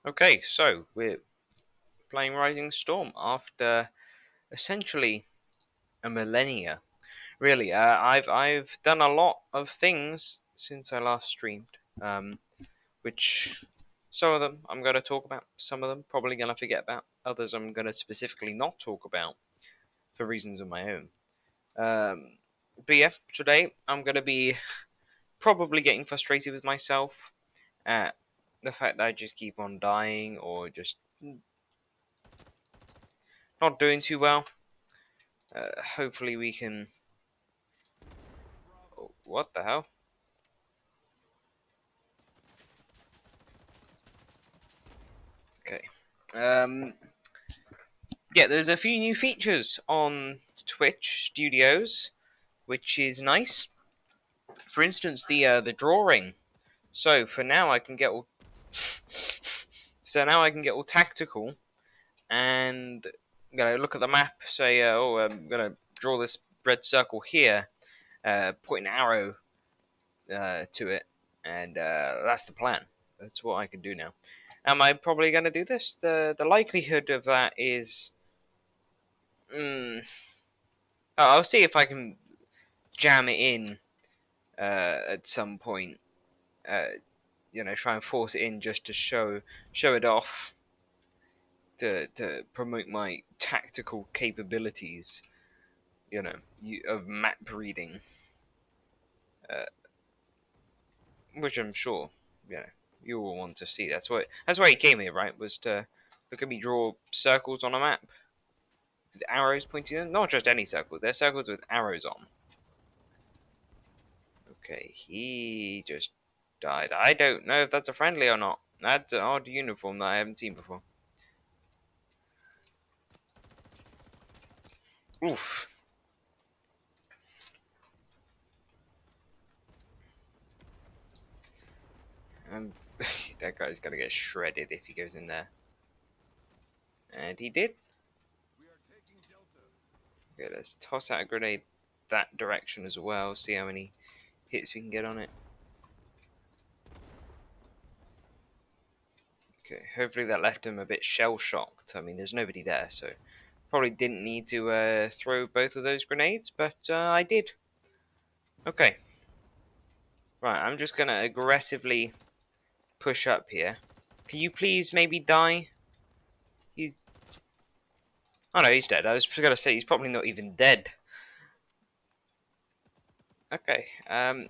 Okay, so we're playing Rising Storm after essentially a millennia. Really, I've done a lot of things since I last streamed. Which some of them I'm going to talk about. Some of them probably going to forget about. Others I'm going to specifically not talk about for reasons of my own. Um, but yeah, today I'm going to be probably getting frustrated with myself at the fact that I just keep on dying or just not doing too well. Hopefully we can. Oh, what the hell? Okay. Um, yeah, there's a few new features on Twitch Studios, which is nice. For instance, the drawing. So for now, I can get all. So now I can get all tactical and look at the map. Say, I'm gonna draw this red circle here. Point an arrow to it, and that's the plan. That's what I can do now. Am I probably going to do this? The likelihood of that is, I'll see if I can jam it in at some point. Uh, try and force it in just to show it off to promote my tactical capabilities. Of map reading, uh, which I'm sure you know you all want to see. That's why he came here, right? Was to look at me draw circles on a map with arrows pointing in. Not just any circle. They're circles with arrows on. Okay, he just died. I don't know if that's a friendly or not. That's an odd uniform that I haven't seen before. Oof. Um, that guy's gonna get shredded if he goes in there. And he did. Okay, let's toss out a grenade that direction as well. See how many hits we can get on it. Okay, hopefully that left him a bit shell-shocked. I mean, there's nobody there, so probably didn't need to throw both of those grenades, but I did. Okay. Right, I'm just gonna aggressively push up here. Can you please maybe die? He's... Oh no, he's dead. I was gonna say, he's probably not even dead. Okay, I'm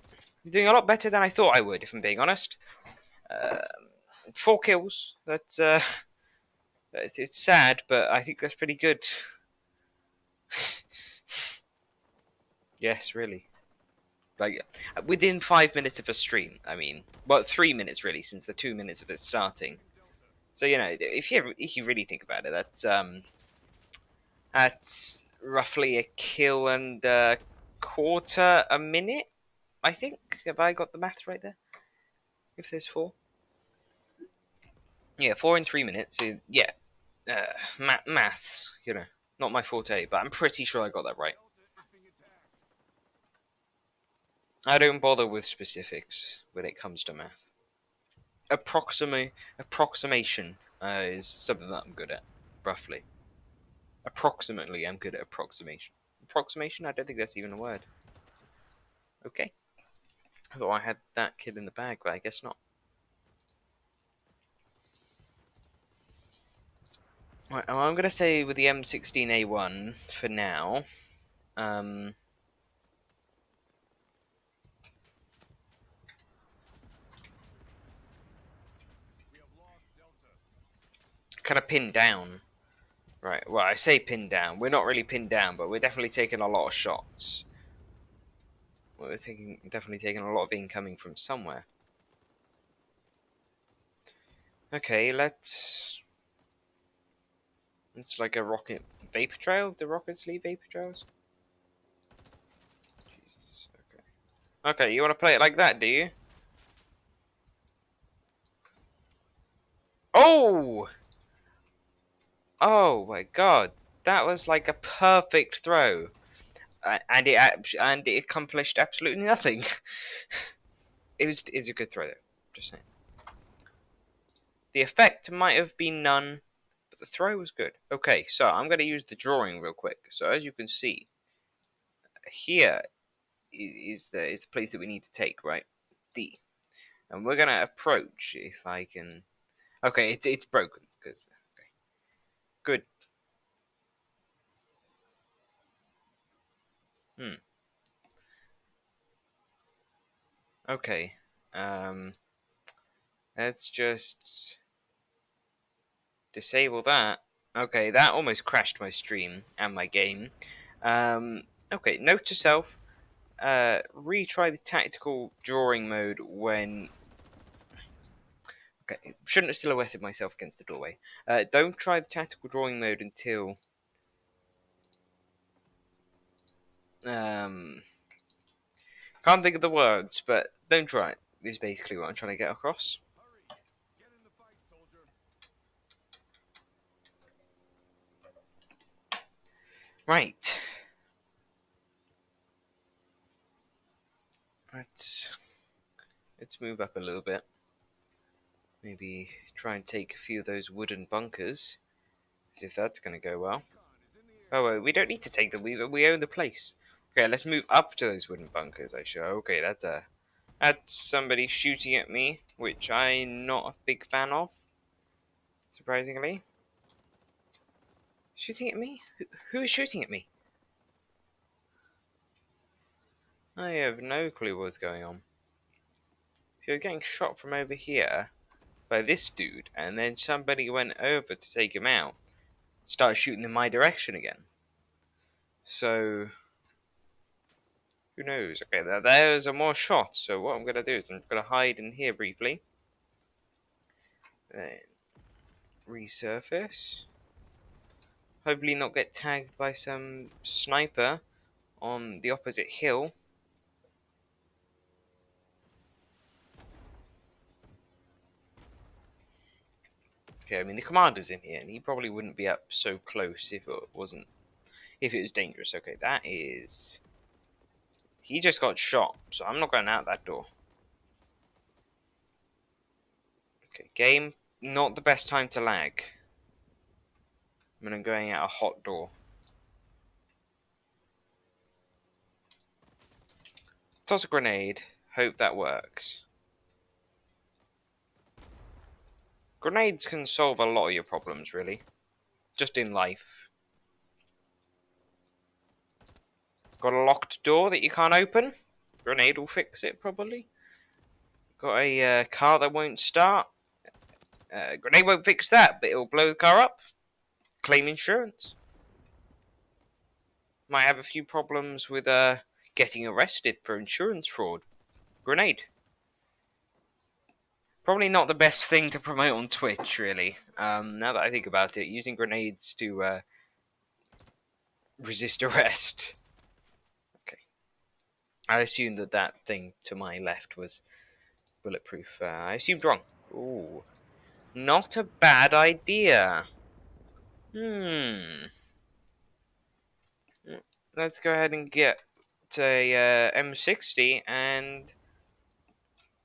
doing a lot better than I thought I would, if I'm being honest. 4 kills. It's sad, but I think that's pretty good. Yes, really. Like within 5 minutes of a stream. I mean, well, 3 minutes really, since the 2 minutes of it starting. So if you really think about it, that's roughly a kill and a quarter a minute. I think. Have I got the math right there? If there's 4, yeah, 4 in 3 minutes. Yeah, math. Not my forte, but I'm pretty sure I got that right. I don't bother with specifics when it comes to math. Approximation is something that I'm good at, roughly. Approximately, I'm good at approximation. Approximation? I don't think that's even a word. Okay. I thought I had that kid in the bag, but I guess not. Right, well, I'm going to say with the M16A1 for now. Kind of pinned down. Right, well, I say pinned down. We're not really pinned down, but we're definitely taking a lot of shots. We're definitely taking a lot of incoming from somewhere. Okay, let's... It's like a rocket vapor trail. The rockets leave vapor trails. Jesus. Okay. Okay, you want to play it like that, do you? Oh! Oh my god, that was like a perfect throw, and it accomplished absolutely nothing. It's a good throw though. Just saying. The effect might have been none, but the throw was good. Okay, so I'm going to use the drawing real quick. So as you can see, here is the place that we need to take, right? D. And we're going to approach, if I can... Okay, it's broken, because... Okay. Good. Hmm. Okay. Um, let's just disable that. Okay, that almost crashed my stream and my game. Okay, note to self, retry the tactical drawing mode when... Okay, shouldn't have silhouetted myself against the doorway. Don't try the tactical drawing mode until... Um, can't think of the words, but don't try it, is basically what I'm trying to get across. Right. Let's move up a little bit. Maybe try and take a few of those wooden bunkers, as if that's going to go well. Oh, we don't need to take them. We own the place. Okay, let's move up to those wooden bunkers. I show. Okay, that's somebody shooting at me, which I'm not a big fan of. Surprisingly, shooting at me. Who is shooting at me? I have no clue what's going on. So I was getting shot from over here by this dude, and then somebody went over to take him out, started shooting in my direction again. So who knows? Okay, there's a more shot. So what I'm gonna do is I'm gonna hide in here briefly. Then resurface. Hopefully not get tagged by some sniper on the opposite hill. Okay, I mean the commander's in here, and he probably wouldn't be up so close if it was dangerous. Okay, that is... He just got shot, so I'm not going out that door. Okay, game, not the best time to lag. I mean, I'm going out a hot door. Toss a grenade, hope that works. Grenades can solve a lot of your problems, really. Just in life. Got a locked door that you can't open? Grenade will fix it, probably. Got a car that won't start? Grenade won't fix that, but it'll blow the car up. Claim insurance. Might have a few problems with getting arrested for insurance fraud. Grenade. Probably not the best thing to promote on Twitch, really. Now that I think about it, using grenades to resist arrest. Okay. I assumed that thing to my left was bulletproof. I assumed wrong. Ooh. Not a bad idea. Hmm. Let's go ahead and get a M60 and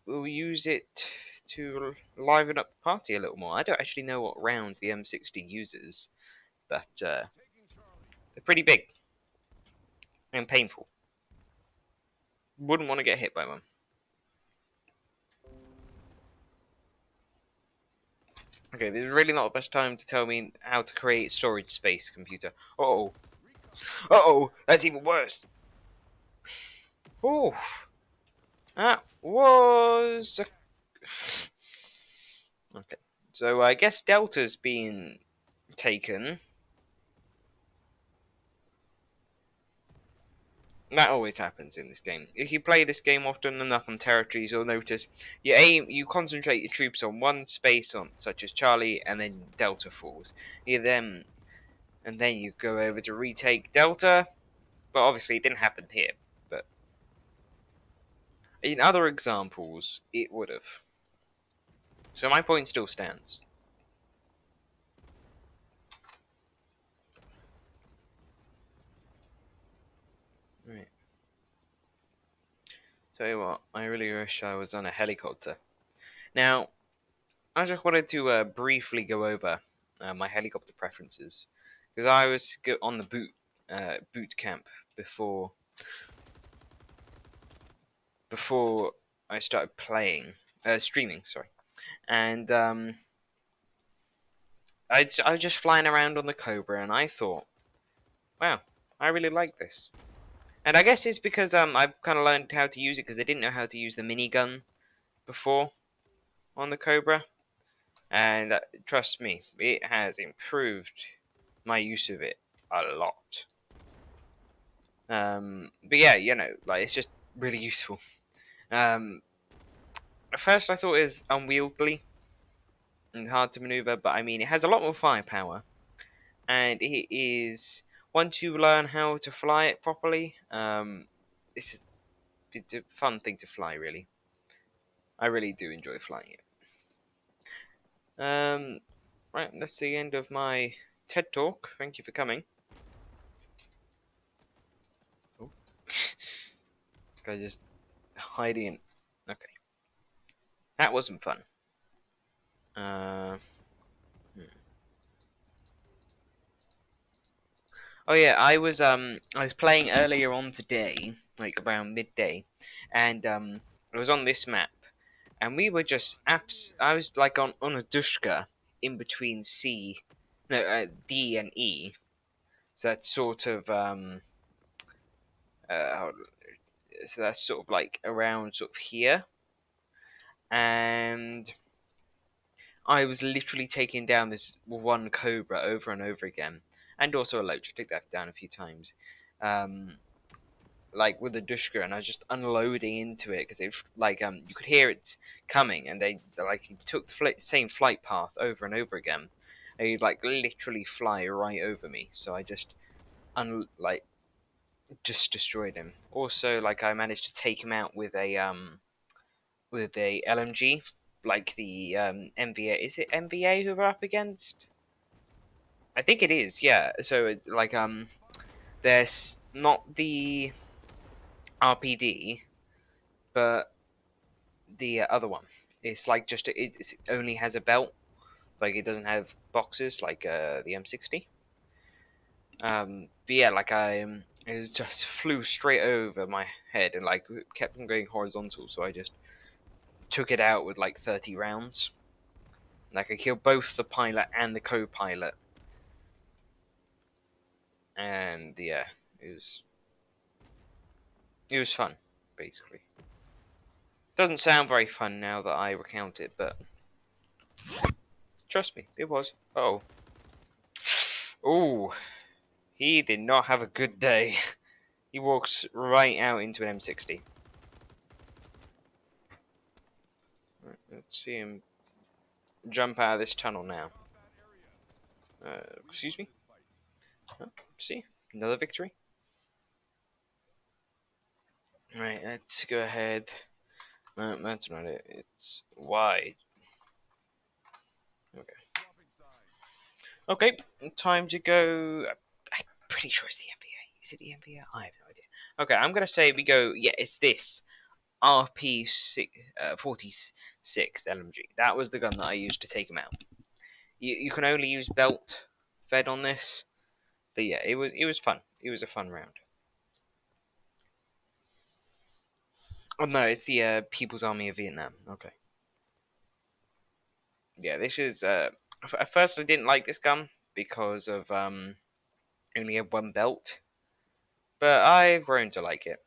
we'll use it to liven up the party a little more. I don't actually know what rounds the M60 uses, but they're pretty big and painful. Wouldn't want to get hit by one. Okay, this is really not the best time to tell me how to create storage space, computer. Uh-oh. Uh-oh! That's even worse! Oof. That was... Okay. So I guess Delta's been taken. That always happens in this game. If you play this game often enough on territories, you'll notice you concentrate your troops on one space, such as Charlie, and then Delta falls. And then you go over to retake Delta, but obviously it didn't happen here. But in other examples, it would have. So my point still stands. Right. Tell you what, I really wish I was on a helicopter. Now, I just wanted to briefly go over my helicopter preferences because I was on the boot camp before before I started playing streaming. Sorry, and I was just flying around on the Cobra, and I thought, wow, I really like this. And I guess it's because I've kind of learned how to use it because I didn't know how to use the minigun before on the Cobra, and trust me, it has improved my use of it a lot. But yeah, like it's just really useful. Um, at first I thought it was unwieldy and hard to maneuver, but I mean it has a lot more firepower, and it is once you learn how to fly it properly, it's it's a fun thing to fly. Really, I really do enjoy flying it. Right, that's the end of my TED talk. Thank you for coming. Oh, guy just hiding. Okay, that wasn't fun. Uh, hmm. Oh yeah, I was playing earlier on today, like around midday, and I was on this map, and we were just apps. I was like on a dushka in between D and E. So that's sort of uh, so that's sort of like around sort of here, and I was literally taking down this one cobra over and over again, and also a loach. I took that down a few times. Um, like with the Dushka, and I was just unloading into it because it like you could hear it coming, and they like took the same flight path over and over again. And he'd like literally fly right over me, so I just like just destroyed him. Also, like I managed to take him out with a LMG, like the MVA. Is it MVA who we're up against? I think it is. Yeah. So like there's not the RPD, but the other one. It's like just it only has a belt, like it doesn't have boxes like the M60. But yeah, like it just flew straight over my head and like kept on going horizontal. So I just took it out with like 30 rounds. Like I killed both the pilot and the co-pilot, and yeah, it was it was fun, basically. Doesn't sound very fun now that I recount it, but trust me, it was. Oh, oh, he did not have a good day. He walks right out into an M60. Right, let's see him jump out of this tunnel now. Excuse me? Oh, see? Another victory? Right, let's go ahead. No, that's not it. It's wide. Okay. Okay, time to go. I'm pretty sure it's the MVA. Is it the MVA? I have no idea. Okay, I'm gonna say we go. Yeah, it's this RP 46 LMG. That was the gun that I used to take him out. You can only use belt fed on this, but yeah, it was fun. It was a fun round. Oh no, it's the People's Army of Vietnam. Okay, yeah, this is. At first, I didn't like this gun because of only had one belt, but I've grown to like it.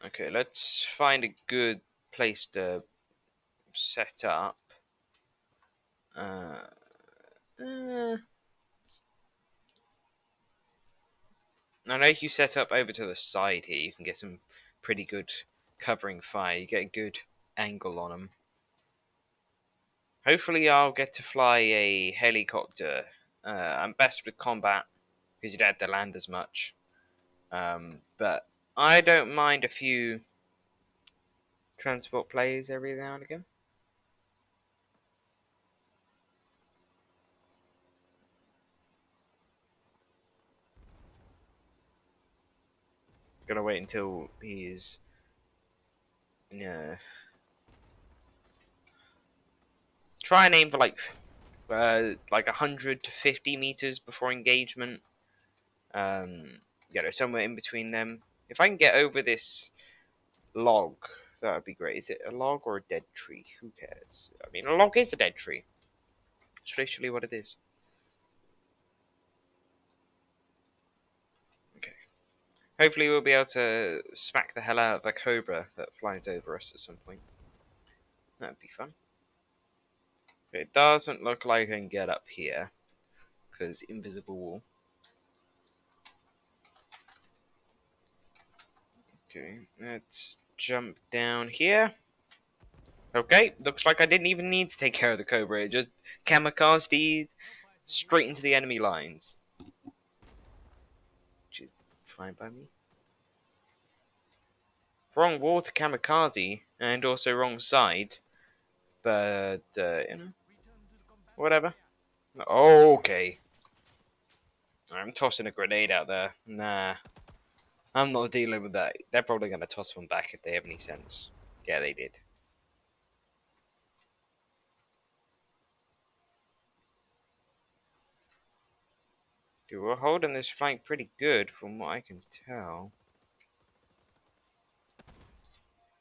Okay, let's find a good place to set up. Uh, uh, I know if you set up over to the side here, you can get some pretty good covering fire. You get a good angle on them. Hopefully, I'll get to fly a helicopter. I'm best with combat because you don't have to land as much. But I don't mind a few transport plays every now and again. Gonna wait until he's yeah. Try and aim for like 100 to 50 meters before engagement. Somewhere in between them. If I can get over this log, that would be great. Is it a log or a dead tree? Who cares? I mean, a log is a dead tree. It's literally what it is. Okay. Hopefully we'll be able to smack the hell out of a cobra that flies over us at some point. That'd be fun. It doesn't look like I can get up here, because invisible wall. Okay, let's jump down here. Okay, looks like I didn't even need to take care of the cobra. It just kamikazed straight into the enemy lines. Which is fine by me. Wrong wall to kamikaze, and also wrong side. But, whatever. Okay. I'm tossing a grenade out there. Nah. I'm not dealing with that. They're probably going to toss one back if they have any sense. Yeah, they did. Dude, we're holding this flank pretty good from what I can tell.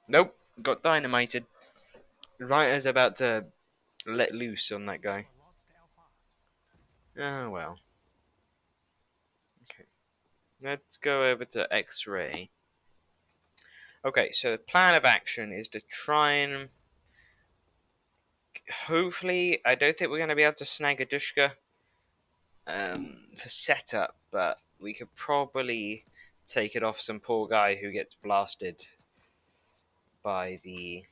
Nope. Got dynamited. Right as about to let loose on that guy. Oh, well. Okay. Let's go over to X-ray. Okay, so the plan of action is to try and... Hopefully, I don't think we're going to be able to snag a Dushka for setup, but we could probably take it off some poor guy who gets blasted by the...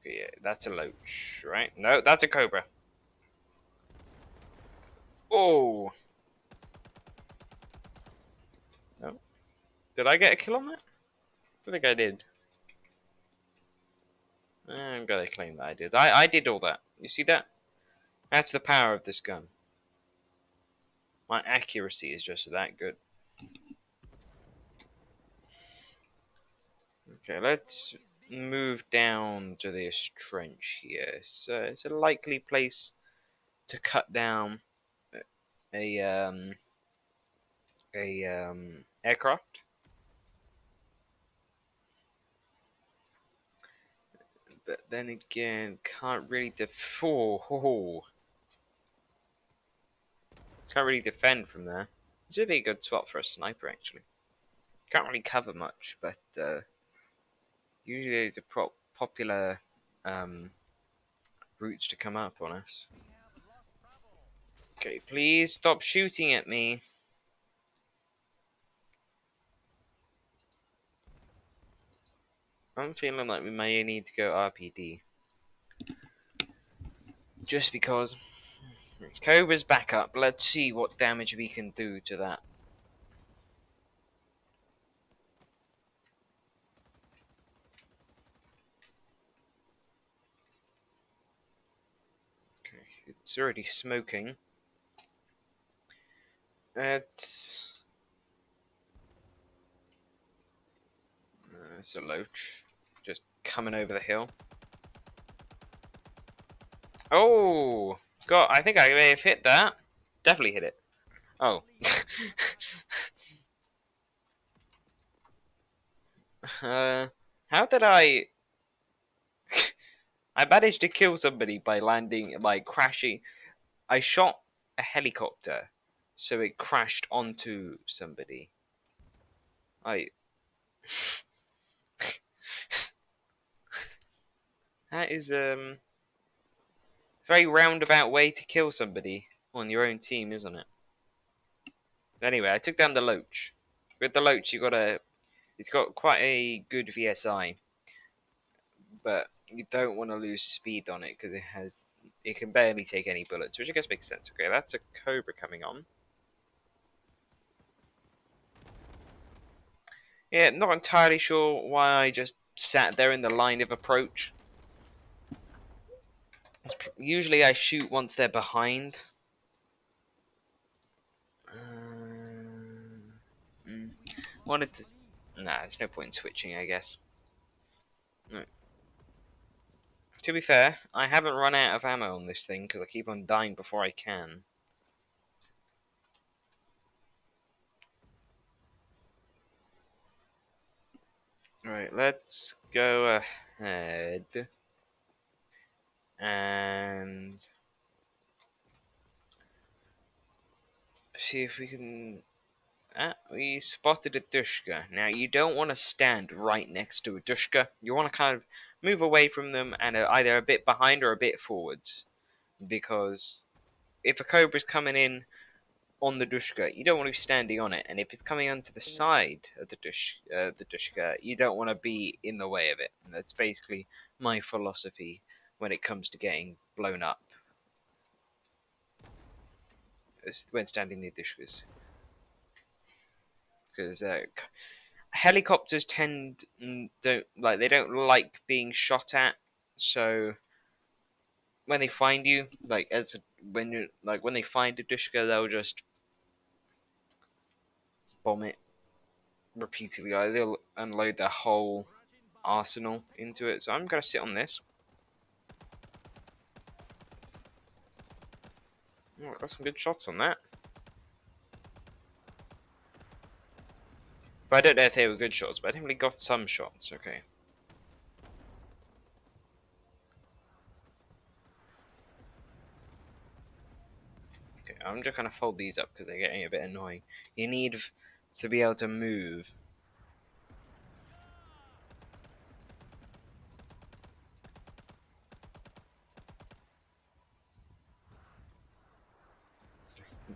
Okay, yeah, that's a loach, right? No, that's a cobra. Oh! No. Did I get a kill on that? I think I did. I'm gonna claim that I did. I did all that. You see that? That's the power of this gun. My accuracy is just that good. Okay, let's move down to this trench here. So it's a likely place to cut down a aircraft. But then again, can't really can't really defend from there. This would be a good spot for a sniper, actually. Can't really cover much, but usually it's a popular routes to come up on us. Okay, please stop shooting at me. I'm feeling like we may need to go RPD. Just because. Cobra's back up. Let's see what damage we can do to that. Okay, it's already smoking. It's a loach. Just coming over the hill. Oh! God, I think I may have hit that. Definitely hit it. Oh. How did I... I managed to kill somebody by landing, like, crashing. I shot a helicopter, so it crashed onto somebody. That is, very roundabout way to kill somebody on your own team, isn't it? Anyway, I took down the Loach. With the Loach, it's got quite a good VSI, but you don't want to lose speed on it because it can barely take any bullets, which I guess makes sense. Okay, that's a Cobra coming on. Yeah, not entirely sure why I just sat there in the line of approach. Usually I shoot once they're behind. Wanted to. Nah, there's no point in switching, I guess. No. To be fair, I haven't run out of ammo on this thing because I keep on dying before I can. Right, let's go ahead and see if we can. We spotted a Dushka. Now, you don't want to stand right next to a Dushka. You want to kind of move away from them and either a bit behind or a bit forwards. Because if a Cobra's coming in on the Dushka, you don't want to be standing on it. And if it's coming onto the side of the Dushka, you don't want to be in the way of it. And that's basically my philosophy when it comes to getting blown up. When standing near Dushkas. Because helicopters don't like being shot at, so when they find you, when they find a Dushka, they'll just bomb it repeatedly. Like, they'll unload their whole arsenal into it. So I'm gonna sit on this. Oh, I got some good shots on that. But I don't know if they were good shots, but I definitely got some shots. Okay. Okay, I'm just gonna fold these up because they're getting a bit annoying. You need to be able to move.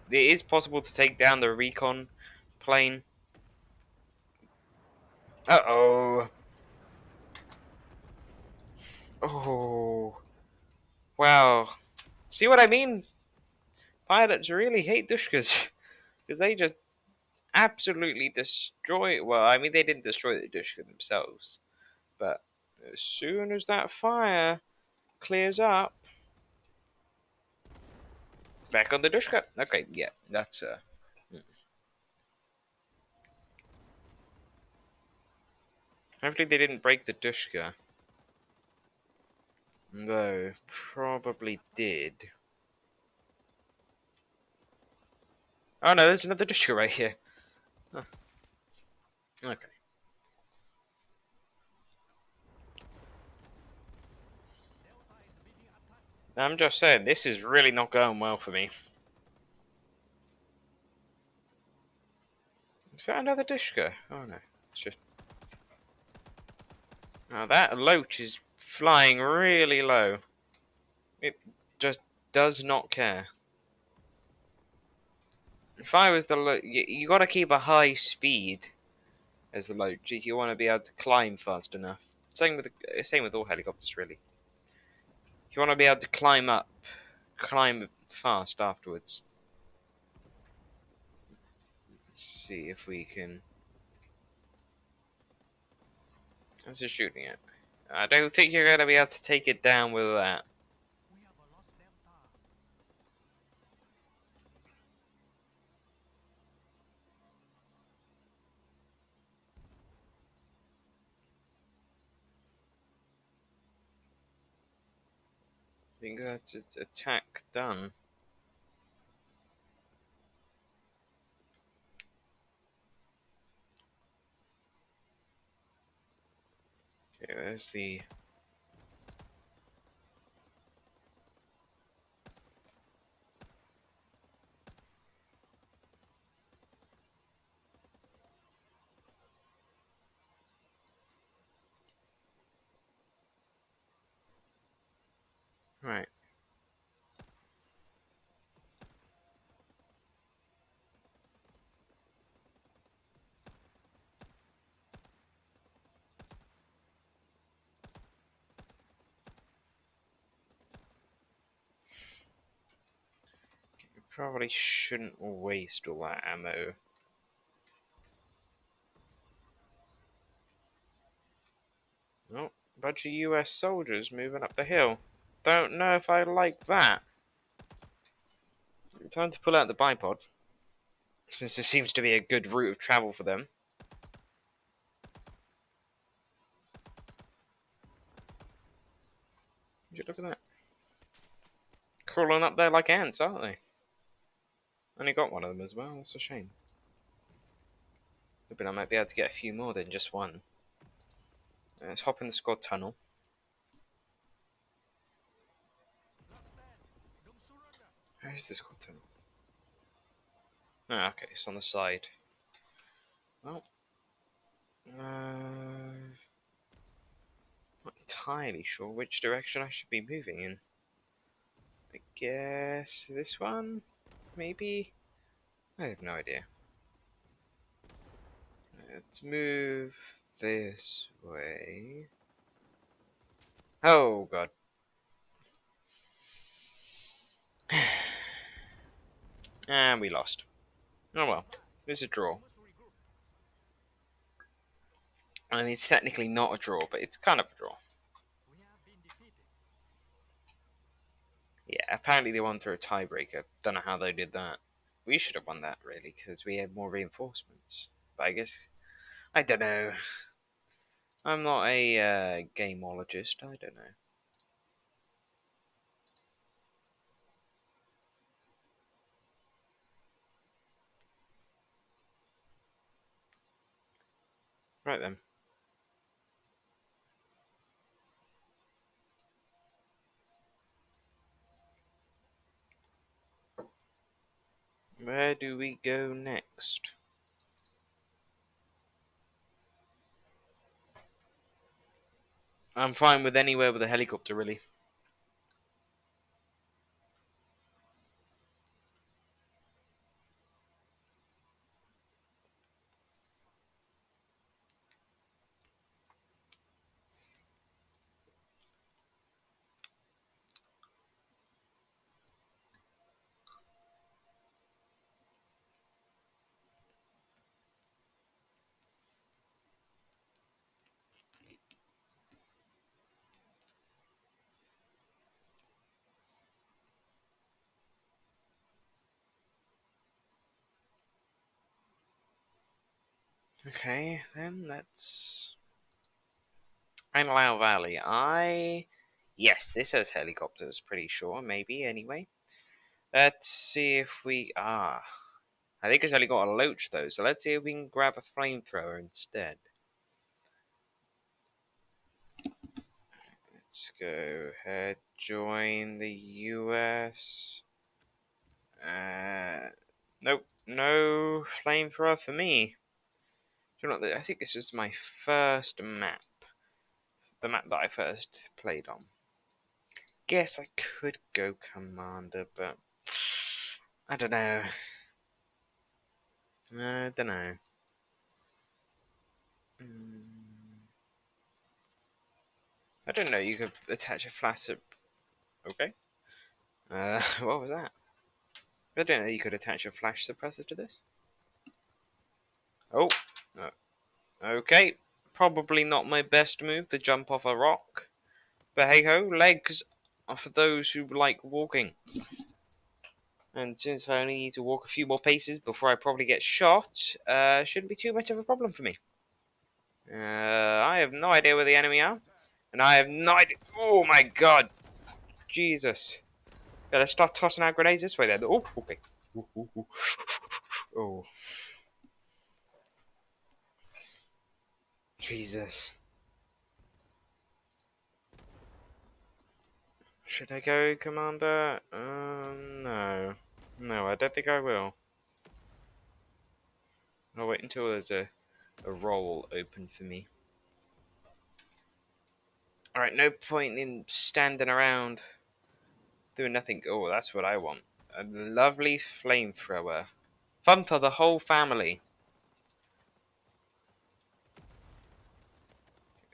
It is possible to take down the recon plane. Uh-oh. Oh. Wow. See what I mean? Pilots really hate Dushkas. Because they just absolutely destroy. Well, I mean, they didn't destroy the Dushka themselves. But as soon as that fire clears up. Back on the Dushka. Okay, yeah, that's. Hopefully they didn't break the Dushka. Though, probably did. Oh no, there's another Dushka right here. Oh, okay. I'm just saying, this is really not going well for me. Is that another Dushka? Oh no. It's just... Now that loach is flying really low. It just does not care. If I was the loach, you gotta keep a high speed as the loach if you want to be able to climb fast enough. Same with all helicopters, really. You want to be able to climb fast afterwards. Let's see if we can. What's it shooting at? I don't think you're gonna be able to take it down with that. I think that's its attack done. Okay, there's the. Right. You probably shouldn't waste all that ammo. Oh, bunch of US soldiers moving up the hill. Don't know if I like that. Time to pull out the bipod, since this seems to be a good route of travel for them. crawling up there like ants, aren't they? Only got one of them as well. That's a shame. But I might be able to get a few more than just one. Let's hop in the squad tunnel. Where's the squad tunnel? Oh, okay, it's on the side. Well, not entirely sure which direction I should be moving in. I guess this one? Maybe? I have no idea. Let's move this way. Oh, God. And we lost. Oh well, it's a draw. I mean, it's technically not a draw, but it's kind of a draw. Yeah, apparently they won through a tiebreaker. Don't know how they did that. We should have won that, really, because we had more reinforcements. But I guess... I don't know. I'm not a gameologist. I don't know. Right then. Where do we go next? I'm fine with anywhere with a helicopter, really. Okay, then let's... Anlau Valley. Yes, this has helicopters, pretty sure. Maybe, anyway. Let's see if we... I think it's only got a loach, though, so let's see if we can grab a flamethrower instead. Let's go ahead, join the US. Nope, no flamethrower for me. Do you know what, I think this was my first map. The map that I first played on. Guess I could go Commander, but... I don't know. I don't know. I don't know, you could attach a flash... Okay. What was that? I don't know you could attach a flash suppressor to this. Oh, okay. Probably not my best move to jump off a rock. But hey ho, legs are for those who like walking. And since I only need to walk a few more paces before I probably get shot, shouldn't be too much of a problem for me. I have no idea where the enemy are. And I have no idea. Oh my god. Jesus. Yeah, let's start tossing out grenades this way then. Oh, okay. Oh. Jesus. Should I go, Commander? No. No, I don't think I will. I'll wait until there's a role open for me. Alright, no point in standing around doing nothing. Oh, that's what I want. A lovely flamethrower. Fun for the whole family.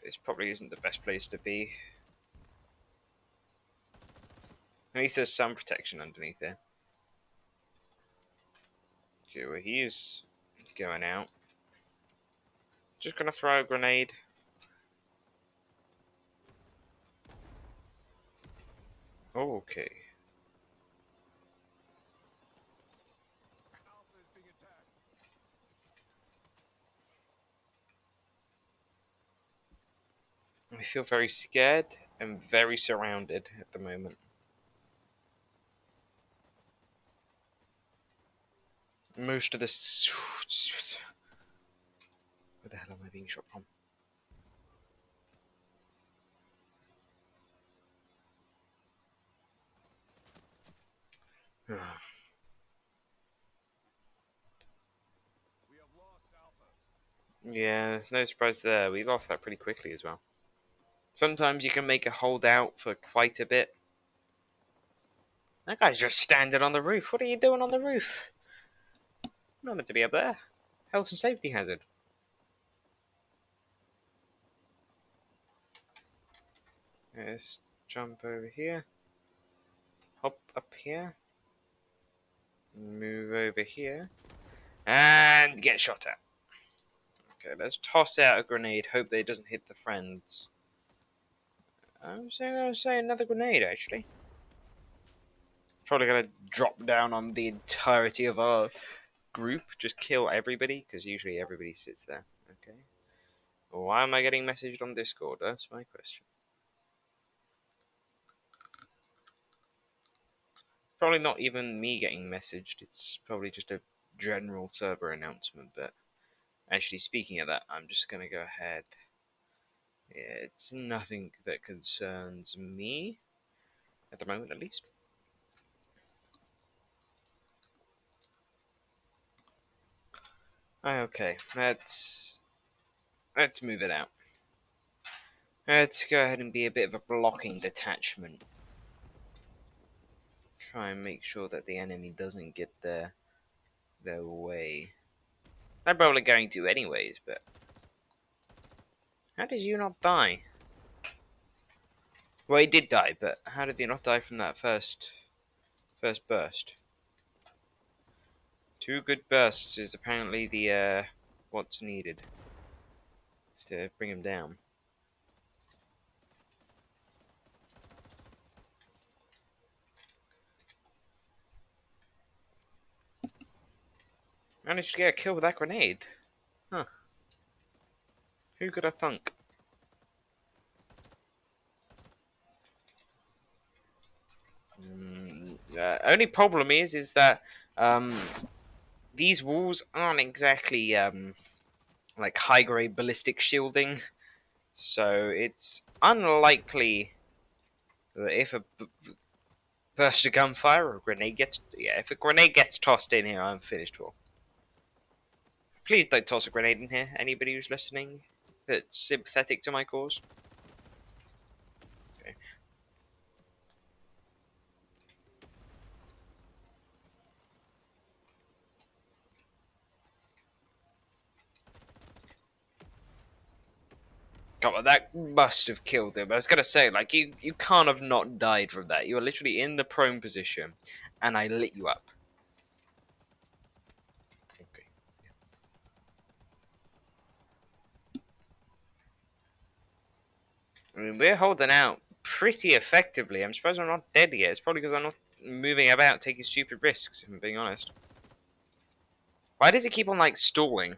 This probably isn't the best place to be. At least there's some protection underneath there. Okay, well, he's going out. Just gonna throw a grenade. Oh, okay. I feel very scared and very surrounded at the moment. Most of this. Where the hell am I being shot from? Yeah, no surprise there. We lost that pretty quickly as well. Sometimes you can make a holdout for quite a bit. That guy's just standing on the roof. What are you doing on the roof? I'm not meant to be up there. Health and safety hazard. Let's jump over here. Hop up here. Move over here. And get shot at. Okay, let's toss out a grenade. Hope that it doesn't hit the friends. I'm going to say another grenade, actually. Probably going to drop down on the entirety of our group. Just kill everybody, because usually everybody sits there. Okay. Why am I getting messaged on Discord? That's my question. Probably not even me getting messaged. It's probably just a general server announcement. But actually, speaking of that, I'm just going to go ahead. Yeah, it's nothing that concerns me. At the moment, at least. Okay, let's move it out. Let's go ahead and be a bit of a blocking detachment. Try and make sure that the enemy doesn't get their way. They're probably going to anyways, but how did you not die? Well, he did die, but how did he not die from that first burst? 2 good bursts is apparently the what's needed to bring him down. Managed to get a kill with that grenade. Huh. Who could have thunk? Only problem is that these walls aren't exactly like high grade ballistic shielding, so it's unlikely that if a burst of gunfire or a grenade gets if a grenade gets tossed in here, I'm finished for. Please don't toss a grenade in here. Anybody who's listening that's sympathetic to my cause. Okay. God, well, that must have killed him. I was gonna say, like, you can't have not died from that. You were literally in the prone position, and I lit you up. Okay. I mean, we're holding out pretty effectively. I'm surprised I'm not dead yet. It's probably because I'm not moving about taking stupid risks, if I'm being honest. Why does it keep on, like, stalling?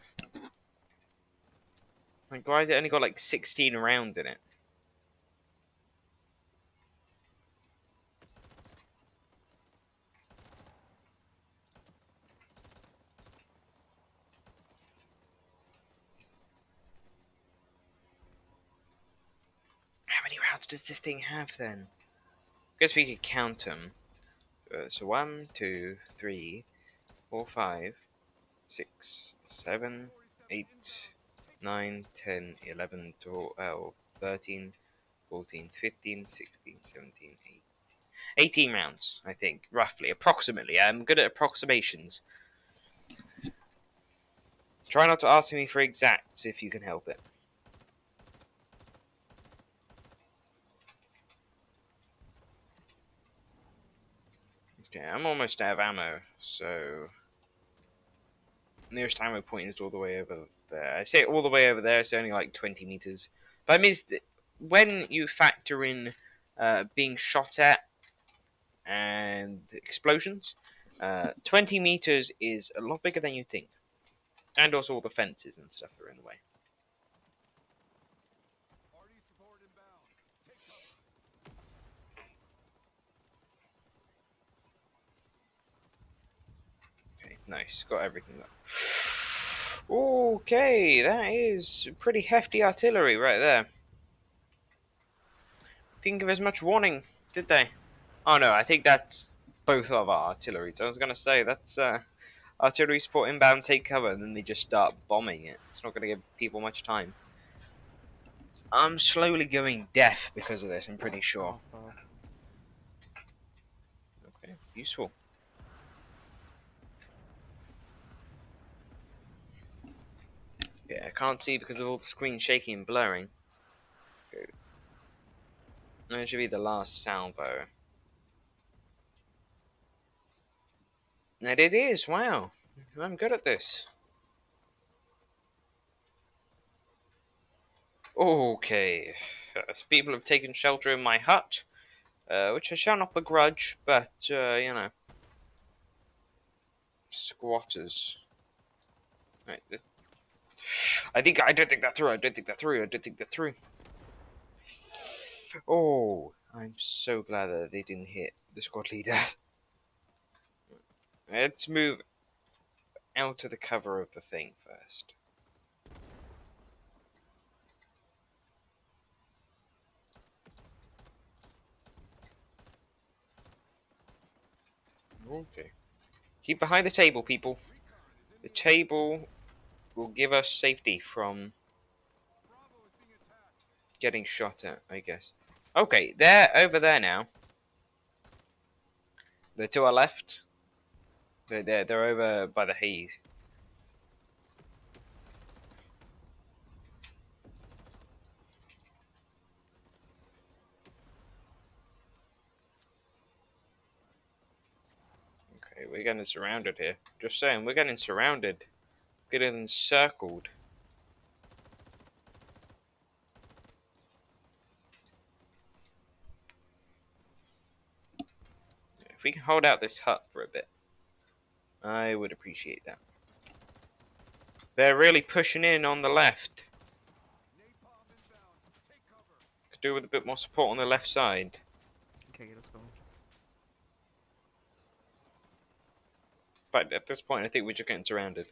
Like, why has it only got, like, 16 rounds in it? How many rounds does this thing have, then? I guess we could count them. So 1, 2, 3, 4, 5, 6, 7, 8, 9, 10, 11, 12, 13, 14, 15, 16, 17, 18 rounds, I think, roughly, approximately. I'm good at approximations. Try not to ask me for exacts if you can help it. Okay, I'm almost out of ammo, so nearest ammo point is all the way over there. I say all the way over there, it's only like 20 meters. But I mean, when you factor in being shot at and explosions, 20 meters is a lot bigger than you think. And also all the fences and stuff are in the way. Okay. Nice, got everything there. Okay, that is pretty hefty artillery right there. Didn't give us much warning, did they? Oh no, I think that's both of our artillery. So I was gonna say that's artillery support inbound, take cover, and then they just start bombing it. It's not gonna give people much time. I'm slowly going deaf because of this. I'm pretty sure. Okay, useful. Yeah, I can't see because of all the screen shaking and blurring. Good. That should be the last salvo. And it is. Wow, I'm good at this. Okay, so people have taken shelter in my hut, which I shall not begrudge, but, you know, squatters. Right, I don't think that through, I don't think that through, I don't think that through. Oh, I'm so glad that they didn't hit the squad leader. Let's move out of the cover of the thing first. Okay. Keep behind the table, people. The table will give us safety from getting shot at, I guess. Okay, they're over there now. They're to our left. They're over by the haze. Okay, we're getting surrounded here. Just saying, we're getting surrounded. Getting encircled. If we can hold out this hut for a bit, I would appreciate that. They're really pushing in on the left. Could do with a bit more support on the left side. Okay, let's go. But at this point, I think we're just getting surrounded.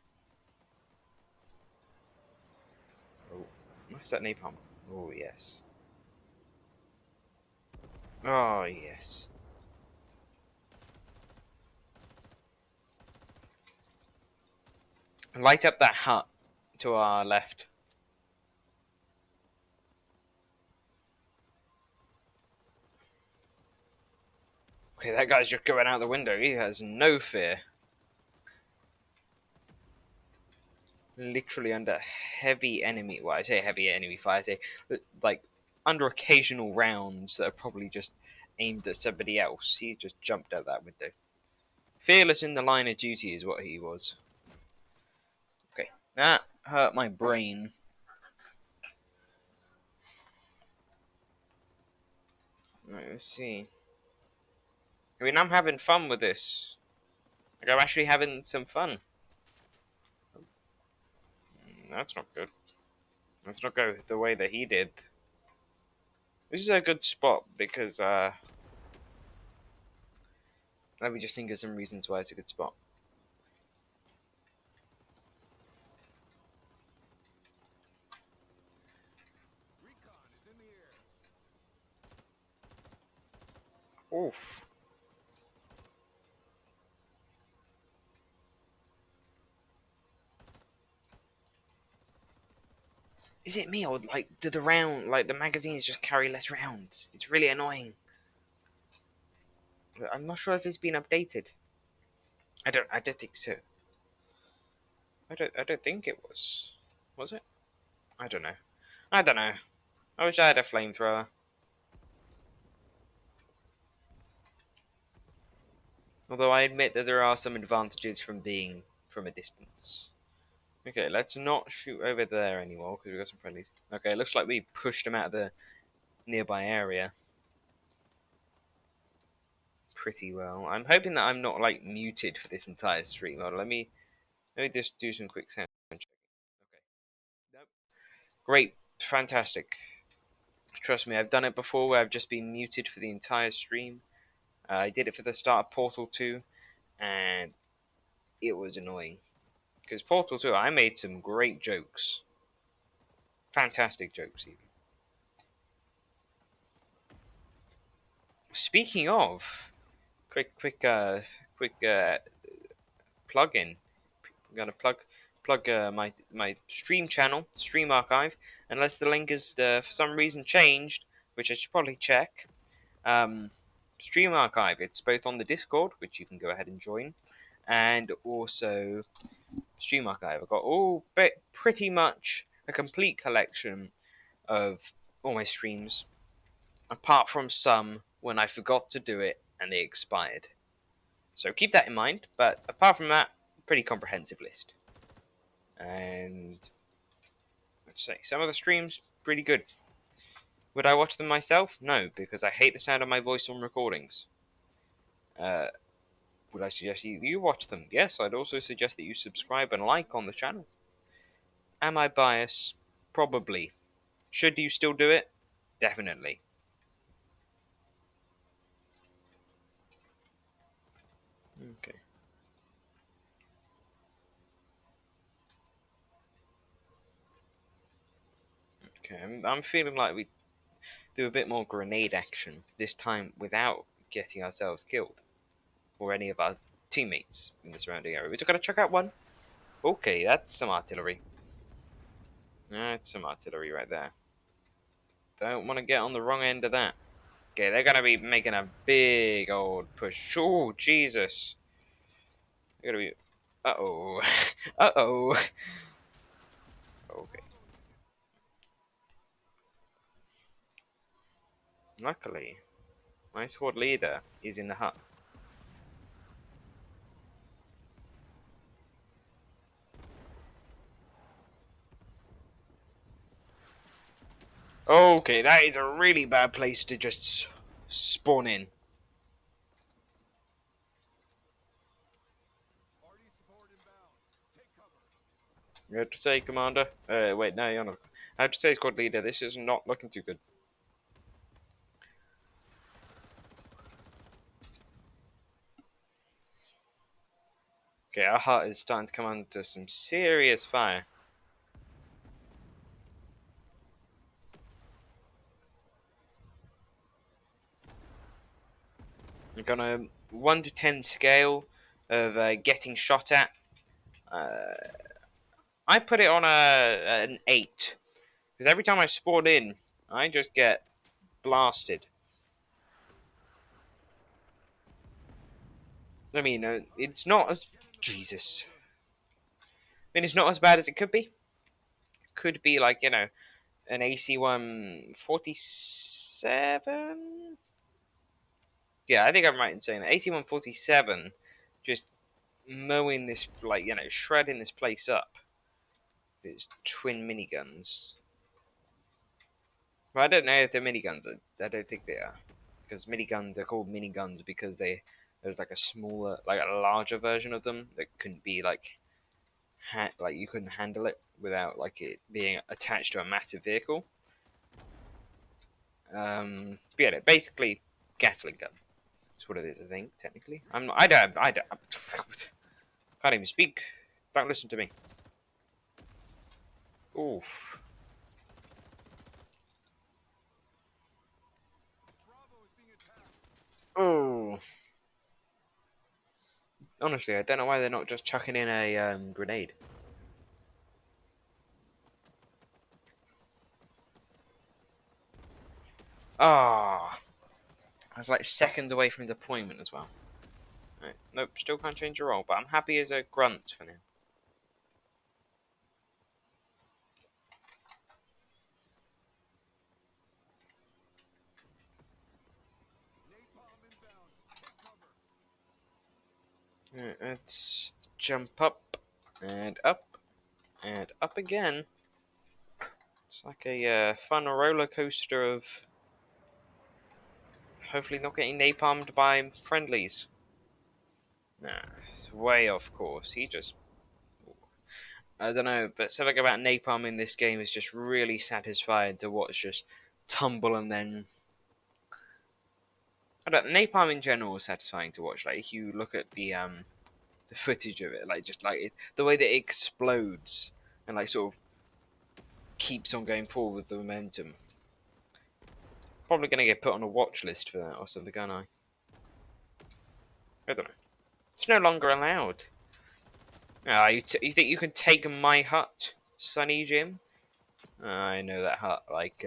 Oh, what's that napalm? Oh, yes. Oh, yes. Light up that hut to our left. Okay, that guy's just going out the window. He has no fear. Literally under heavy enemy. Well, I say heavy enemy fire. I say like under occasional rounds that are probably just aimed at somebody else. He just jumped out that window. Fearless in the line of duty is what he was. Okay, that hurt my brain. Right, let's see. I mean, I'm having fun with this. Like, I'm actually having some fun. That's not good. Let's not go the way that he did. This is a good spot because, let me just think of some reasons why it's a good spot. Oof. Is it me or like do the round like the magazines just carry less rounds? It's really annoying. I'm not sure if it's been updated. I don't think so. I don't think it was. Was it? I don't know. I don't know. I wish I had a flamethrower. Although I admit that there are some advantages from being from a distance. Okay, let's not shoot over there anymore because we've got some friendlies. Okay, it looks like we pushed them out of the nearby area pretty well. I'm hoping that I'm not like muted for this entire stream. Let me just do some quick sound checking. Okay. Nope. Great. Fantastic. Trust me, I've done it before where I've just been muted for the entire stream. I did it for the start of Portal 2, and it was annoying. Because Portal 2, I made some great jokes. Fantastic jokes, even. Speaking of, quick plug-in. I'm gonna plug my stream channel, stream archive, unless the link is for some reason changed, which I should probably check. Um, stream archive. It's both on the Discord, which you can go ahead and join, and also stream archive. I've got pretty much a complete collection of all my streams, apart from some when I forgot to do it and they expired. So keep that in mind. But apart from that, pretty comprehensive list. And let's say some of the streams pretty good. Would I watch them myself? No, because I hate the sound of my voice on recordings. Uh, would I suggest you watch them? Yes, I'd also suggest that you subscribe and like on the channel. Am I biased? Probably. Should you still do it? Definitely. Okay. Okay, I'm feeling like we do a bit more grenade action, this time without getting ourselves killed. Or any of our teammates in the surrounding area. We're just gonna check out one. Okay, that's some artillery. That's some artillery right there. Don't want to get on the wrong end of that. Okay, they're gonna be making a big old push. Oh, Jesus. They're gonna be... Uh-oh. Uh-oh. Okay. Luckily, my squad leader is in the hut. Okay, that is a really bad place to just spawn in. You have to say, Commander. Wait, no, you're not. I have to say, Squad Leader, this is not looking too good. Okay, our hut is starting to come under some serious fire. We've got a 1 to 10 scale of getting shot at. I put it on an 8. Because every time I spawn in, I just get blasted. I mean, it's not as... Jesus. I mean, it's not as bad as it could be. Could be like, an AC-1 47? Yeah, I think I'm right in saying that. AC-1 47 just mowing this, like, shredding this place up. It's twin miniguns. Well, I don't know if they're miniguns. I don't think they are. Because miniguns are called miniguns because there's like a smaller, like a larger version of them that couldn't be like you couldn't handle it without like it being attached to a massive vehicle. But yeah, basically Gatling gun. That's what it is, I think, technically. I don't can't even speak. Don't listen to me. Oof. Oh. Honestly, I don't know why they're not just chucking in a grenade. Ah. I was like seconds away from deployment as well. Right. Nope, still can't change your role, but I'm happy as a grunt for now. Right, let's jump up and up and up again. It's like a fun roller coaster of hopefully not getting napalmed by friendlies. Nah, it's way off course. He just... I don't know, but something about napalm in this game is just really satisfying to watch just tumble and then... I don't... Napalm in general is satisfying to watch. Like, if you look at the the footage of it, like just like the way that it explodes and like sort of keeps on going forward with the momentum. Probably going to get put on a watch list for that or something, aren't I? I don't know. It's no longer allowed. You think you can take my hut, Sonny Jim? I know that hut like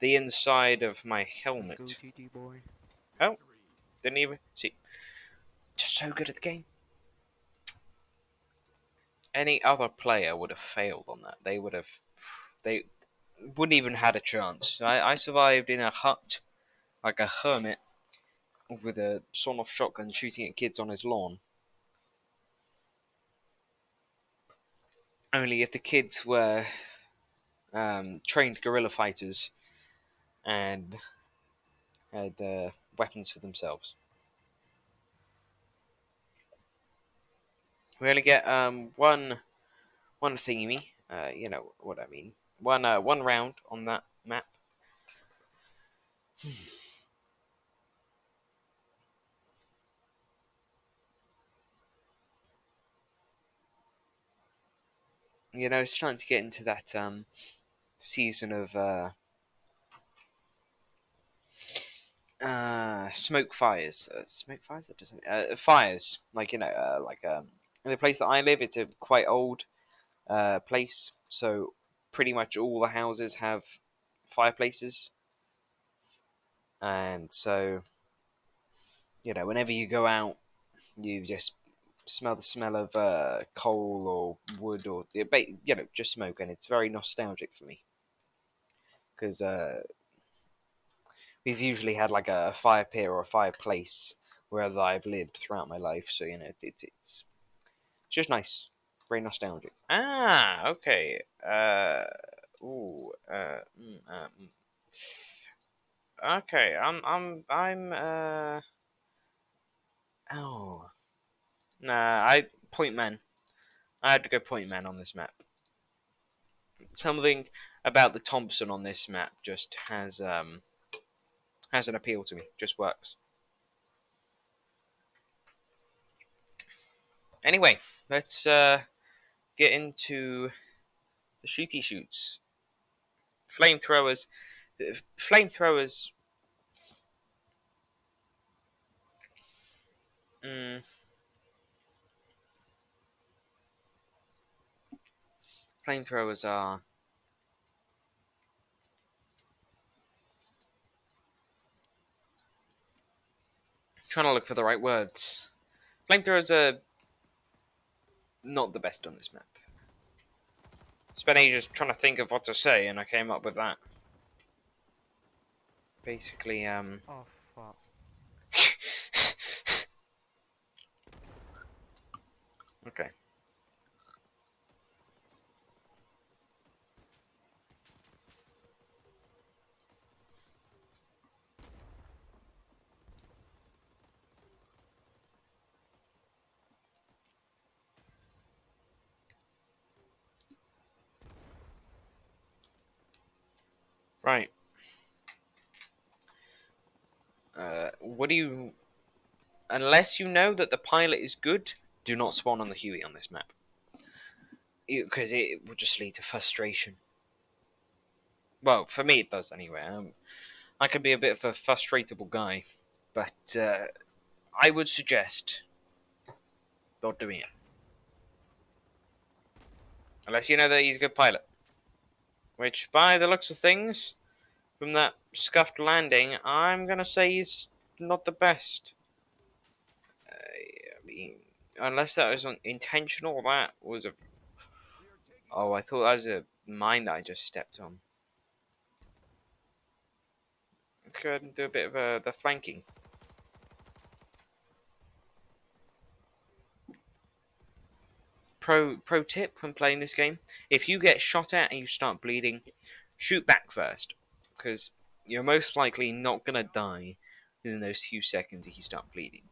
the inside of my helmet. Let's go, GG boy. Oh, didn't even see. Just so good at the game. Any other player would have failed on that. They would have. They wouldn't even had a chance. I survived in a hut like a hermit with a sawn-off shotgun shooting at kids on his lawn. Only if the kids were trained guerrilla fighters and had weapons for themselves. We only get one thingy. You know what I mean. One round on that map. You know, it's starting to get into that season of smoke fires. Smoke fires? That doesn't. Fires. Like, in the place that I live, it's a quite old place. So, pretty much all the houses have fireplaces. And so, you know, whenever you go out, you just smell the smell of coal or wood or, you know, just smoke. And it's very nostalgic for me. Because we've usually had like a fire pit or a fireplace wherever I've lived throughout my life. So you know, it's just nice, very nostalgic. Ah, okay. Ooh. Okay. Oh. Nah. Point man. I had to go point man on this map. Something about the Thompson on this map just has an appeal to me. Just works. Anyway, let's get into the shooty shoots. Flamethrowers. Flamethrowers. Mm, flamethrowers are. Trying to look for the right words. Flamethrowers are not the best on this map. Spent ages trying to think of what to say, and I came up with that. Basically, Oh fuck. Okay. Right. What do you? Unless you know that the pilot is good, do not spawn on the Huey on this map, because it will just lead to frustration. Well, for me it does anyway. I can be a bit of a frustratable guy, but I would suggest not doing it. Unless you know that he's a good pilot. Which, by the looks of things, from that scuffed landing, I'm gonna say he's not the best. I mean, unless that was intentional, that was a. Oh, I thought that was a mine that I just stepped on. Let's go ahead and do a bit of the flanking. Pro tip when playing this game: if you get shot at and you start bleeding, shoot back first, because you're most likely not gonna die within those few seconds if you start bleeding.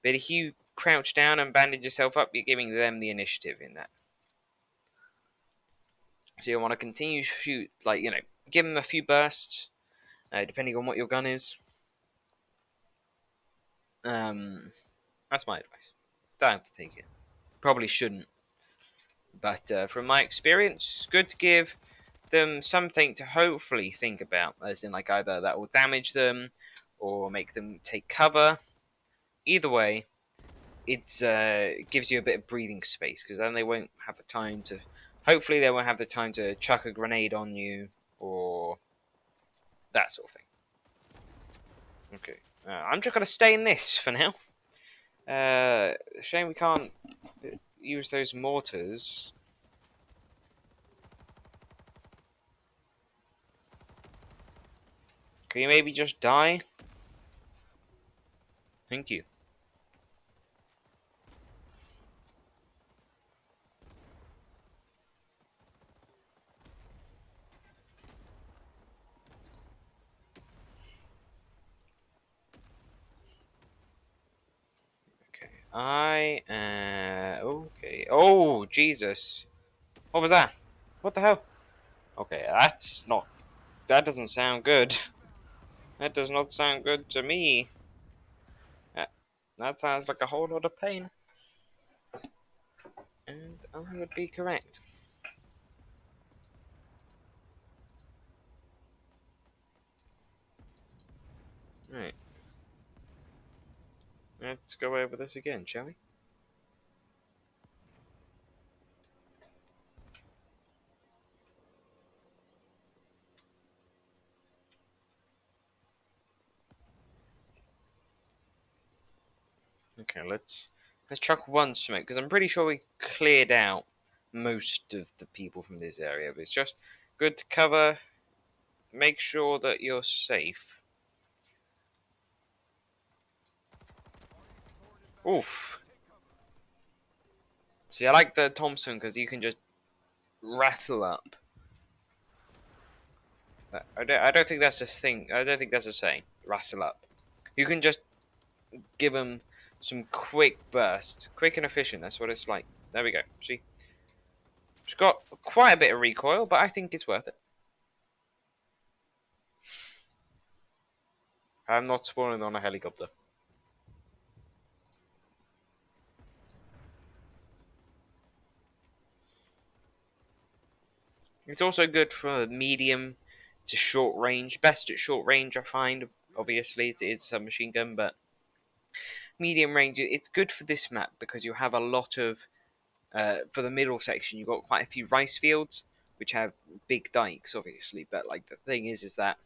But if you crouch down and bandage yourself up, you're giving them the initiative in that. So you want to continue to shoot, like, you know, give them a few bursts, depending on what your gun is. Um, that's my advice. Don't have to take it. Probably shouldn't. But from my experience, it's good to give them something to hopefully think about, as in, like, either that will damage them or make them take cover. Either way, it gives you a bit of breathing space, because then they won't have the time to. Hopefully, they won't have the time to chuck a grenade on you or that sort of thing. Okay, I'm just gonna stay in this for now. Shame we can't use those mortars. Can you maybe just die? Thank you. Okay. Okay. Oh, Jesus. What was that? What the hell? Okay, that's not. That doesn't sound good. That does not sound good to me. That, that sounds like a whole lot of pain. And I would be correct. Right. Let's go over this again, shall we? Okay, let's chuck one smoke, because I'm pretty sure we cleared out most of the people from this area. But it's just good to cover, make sure that you're safe. Oof. See, I like the Thompson because you can just rattle up. I don't think that's a thing. I don't think that's a saying. Rattle up. You can just give them some quick bursts, quick and efficient. That's what it's like. There we go. See, it's got quite a bit of recoil, but I think it's worth it. I'm not spawning on a helicopter. It's also good for medium to short range. Best at short range, I find. Obviously, it is a submachine gun, but medium range, it's good for this map because you have a lot of. For the middle section, you've got quite a few rice fields, which have big dikes, obviously. But like the thing is that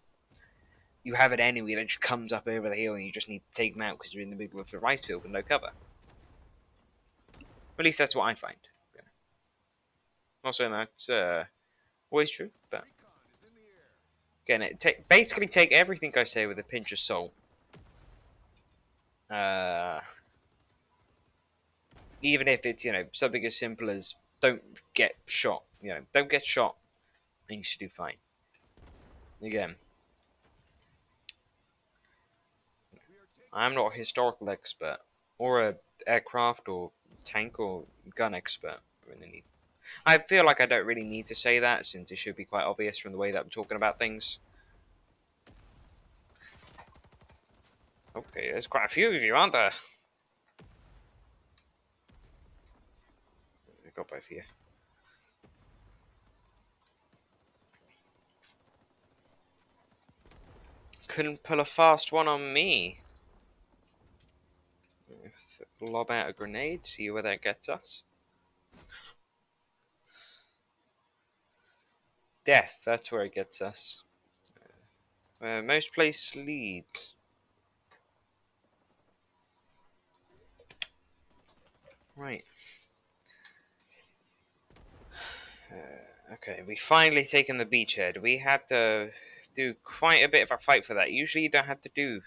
you have an enemy that just comes up over the hill, and you just need to take them out because you're in the middle of the rice field with no cover. At least that's what I find. Yeah. Not saying that's always true, but again, basically take everything I say with a pinch of salt. Uh, Even if it's something as simple as don't get shot. Don't get shot, and you should do fine. Again, I'm not a historical expert or a aircraft or tank or gun expert. I feel like I don't really need to say that since it should be quite obvious from the way that I'm talking about things. Okay, there's quite a few of you, aren't there? I got both here. Couldn't pull a fast one on me. Let's lob out a grenade, see where that gets us. Death, that's where it gets us. Where most place leads. Right. Okay, we finally taken the beachhead. We had to do quite a bit of a fight for that. Usually you don't have to do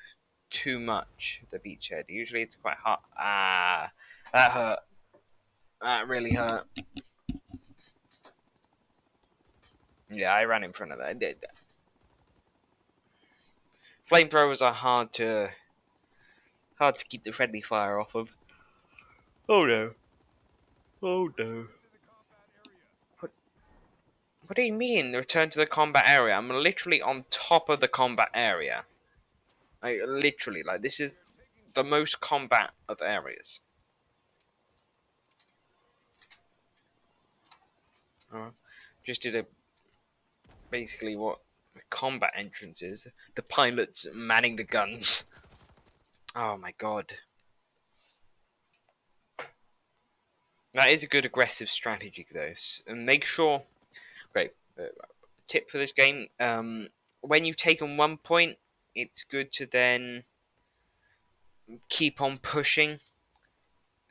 too much, the beachhead. Usually it's quite hard. Ah, that hurt. That really hurt. Yeah, I ran in front of that. I did that. Flamethrowers are hard to keep the friendly fire off of. Oh no. Oh no. What, what do you mean, return to the combat area? I'm literally on top of the combat area. Literally, like, this is the most combat of areas. Uh, just did a basically what a combat entrance is. The pilots manning the guns. Oh my god. That is a good aggressive strategy, though. And make sure. Okay, tip for this game: when you've taken 1 point, it's good to then keep on pushing.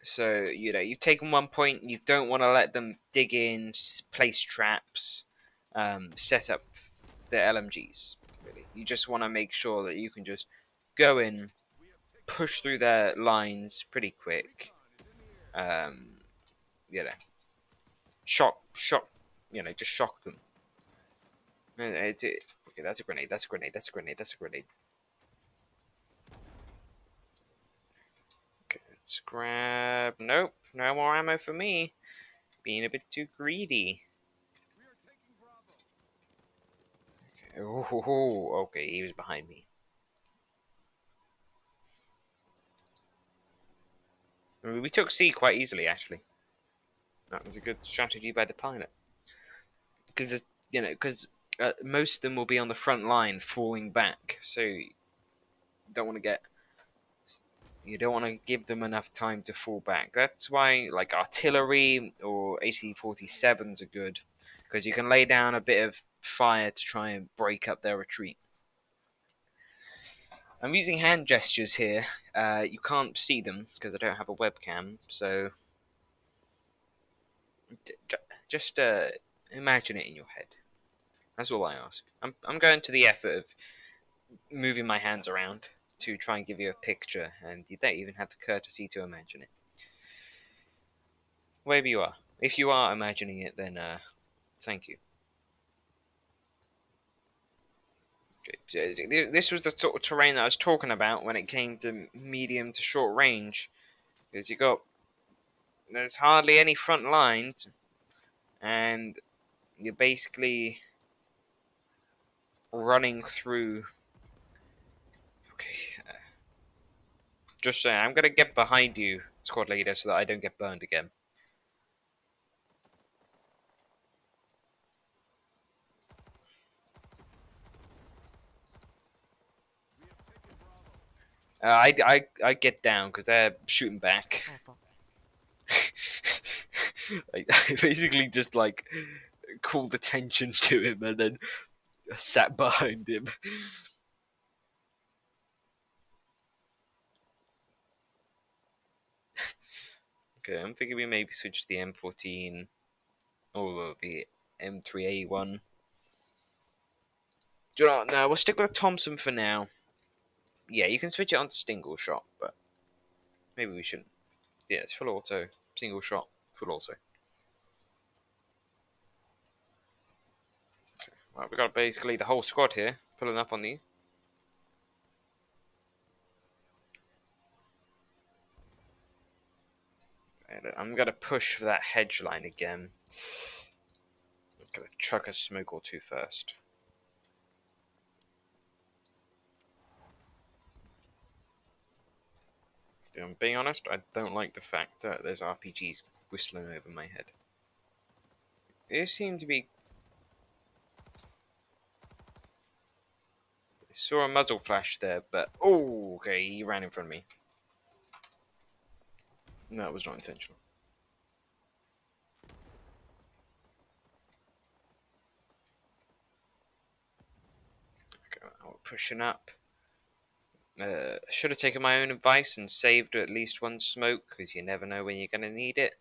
So you've taken 1 point. You don't want to let them dig in, place traps, set up the LMGs. Really, you just want to make sure that you can just go in, push through their lines pretty quick. Um, you know, shock. Just shock them. Okay, that's a grenade. That's a grenade. That's a grenade. That's a grenade. Okay, let's grab. Nope, no more ammo for me. Being a bit too greedy. Oh, okay, he was behind me. I mean, we took C quite easily, actually. That was a good strategy by the pilot. Because most of them will be on the front line, falling back. So don't want to get you don't want to give them enough time to fall back. That's why, like, artillery or AC-47s are good, because you can lay down a bit of fire to try and break up their retreat. I'm using hand gestures here. You can't see them because I don't have a webcam, so just imagine it in your head. That's all I ask. I'm going to the effort of moving my hands around to try and give you a picture, and you don't even have the courtesy to imagine it. Wherever you are. If you are imagining it, then thank you. Okay. This was the sort of terrain that I was talking about when it came to medium to short range, because there's hardly any front lines, and you're basically running through. Okay, just saying, I'm gonna get behind you, squad leader, so that I don't get burned again. I get down because they're shooting back. Oh fuck. I basically just like called attention to him and then sat behind him. Okay, I'm thinking we maybe switch to the M14 or the M3A1. Do you know what? No, we'll stick with Thompson for now. Yeah, you can switch it on to single shot, but maybe we shouldn't. Yeah, it's full auto. Single shot, full auto. Okay. Well, we got basically the whole squad here pulling up on you. I'm gonna push for that hedge line again. I'm gonna chuck a smoke or two first. Yeah, I'm being honest, I don't like the fact that there's RPGs whistling over my head. They seem to be. I saw a muzzle flash there, but oh, okay, he ran in front of me. No, it was not intentional. Okay, we're pushing up. Should have taken my own advice and saved at least one smoke, because you never know when you're going to need it.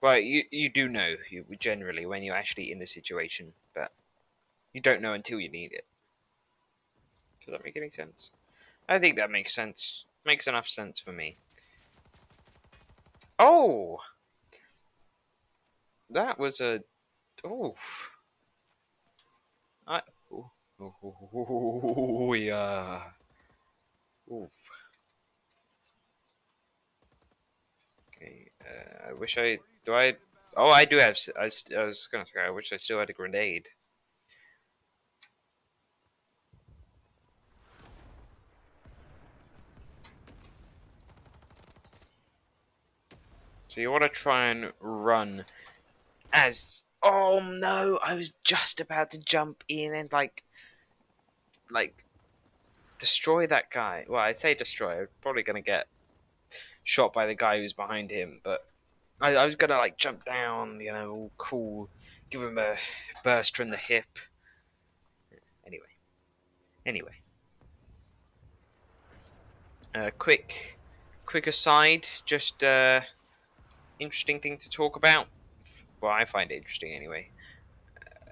Well, you do know, generally, when you're actually in the situation, but you don't know until you need it. Does that make any sense? I think that makes sense. Makes enough sense for me. Oh! That was a... Oh. I... Oh, yeah. Oof. Okay, I wish I... Do I... Oh, I do have... I was gonna say, I wish I still had a grenade. So you want to try and run as oh no, I was just about to jump in and like destroy that guy. Well, I'd say destroy. I'm probably gonna get shot by the guy who's behind him, but I was gonna like jump down, all cool, give him a burst from the hip. Anyway, anyway, quick aside, just interesting thing to talk about. Well, I find it interesting anyway.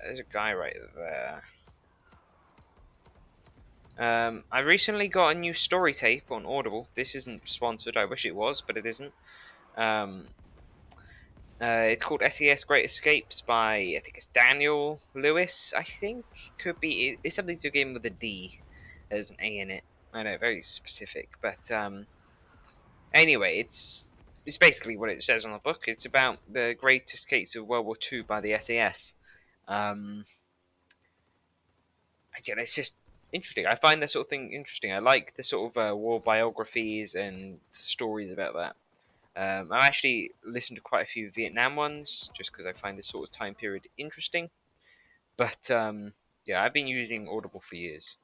There's a guy right there. I recently got a new story tape on Audible. This isn't sponsored. I wish it was, but it isn't. Um, it's called SES Great Escapes by I think it's Daniel Lewis. I think could be it's something to begin with a D. There's an A in it. I know, very specific, but anyway, it's basically what it says on the book. It's about the Great Escapes of World War II by the SAS. Um, Again, it's just interesting. I find that sort of thing interesting. I like the sort of war biographies and stories about that. I've actually listened to quite a few Vietnam ones just because I find this sort of time period interesting. But yeah, I've been using Audible for years.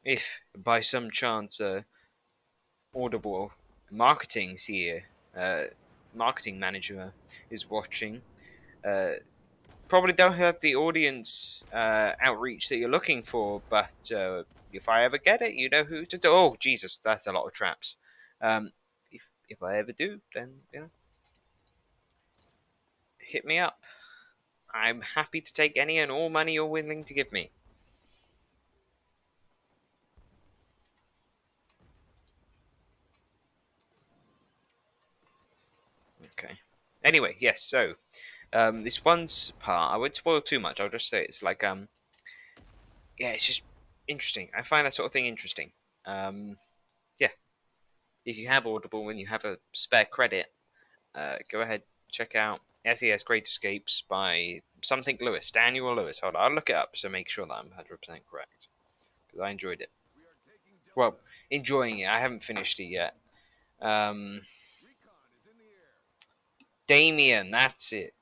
If by some chance Audible marketing CEO, uh, marketing manager is watching, uh, probably don't have the audience outreach that you're looking for, but if I ever get it, you know who to do. Oh, Jesus, that's a lot of traps. Um, if I ever do, then hit me up. I'm happy to take any and all money you're willing to give me. Okay. Anyway, yes. So this one's part. I won't spoil too much. I'll just say it's like yeah, it's just interesting. I find that sort of thing interesting. Yeah. If you have Audible and you have a spare credit, go ahead, check out SES Great Escapes by something Lewis, Daniel Lewis. Hold on, I'll look it up to make sure that I'm 100% correct because I enjoyed it. Well, enjoying it. I haven't finished it yet. Um, Damien, that's it.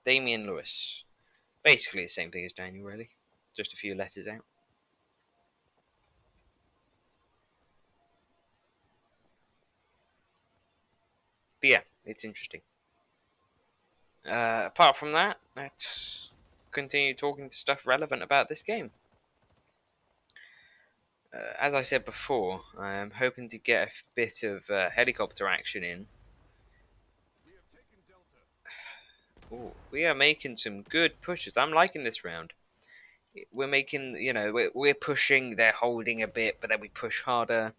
Damien Lewis. Basically the same thing as Daniel, really. Just a few letters out. But yeah, it's interesting. Apart from that, let's continue talking to stuff relevant about this game. As I said before, I am hoping to get a bit of helicopter action in. Ooh, we are making some good pushes. I'm liking this round. We're making, we're pushing. They're holding a bit, but then we push harder.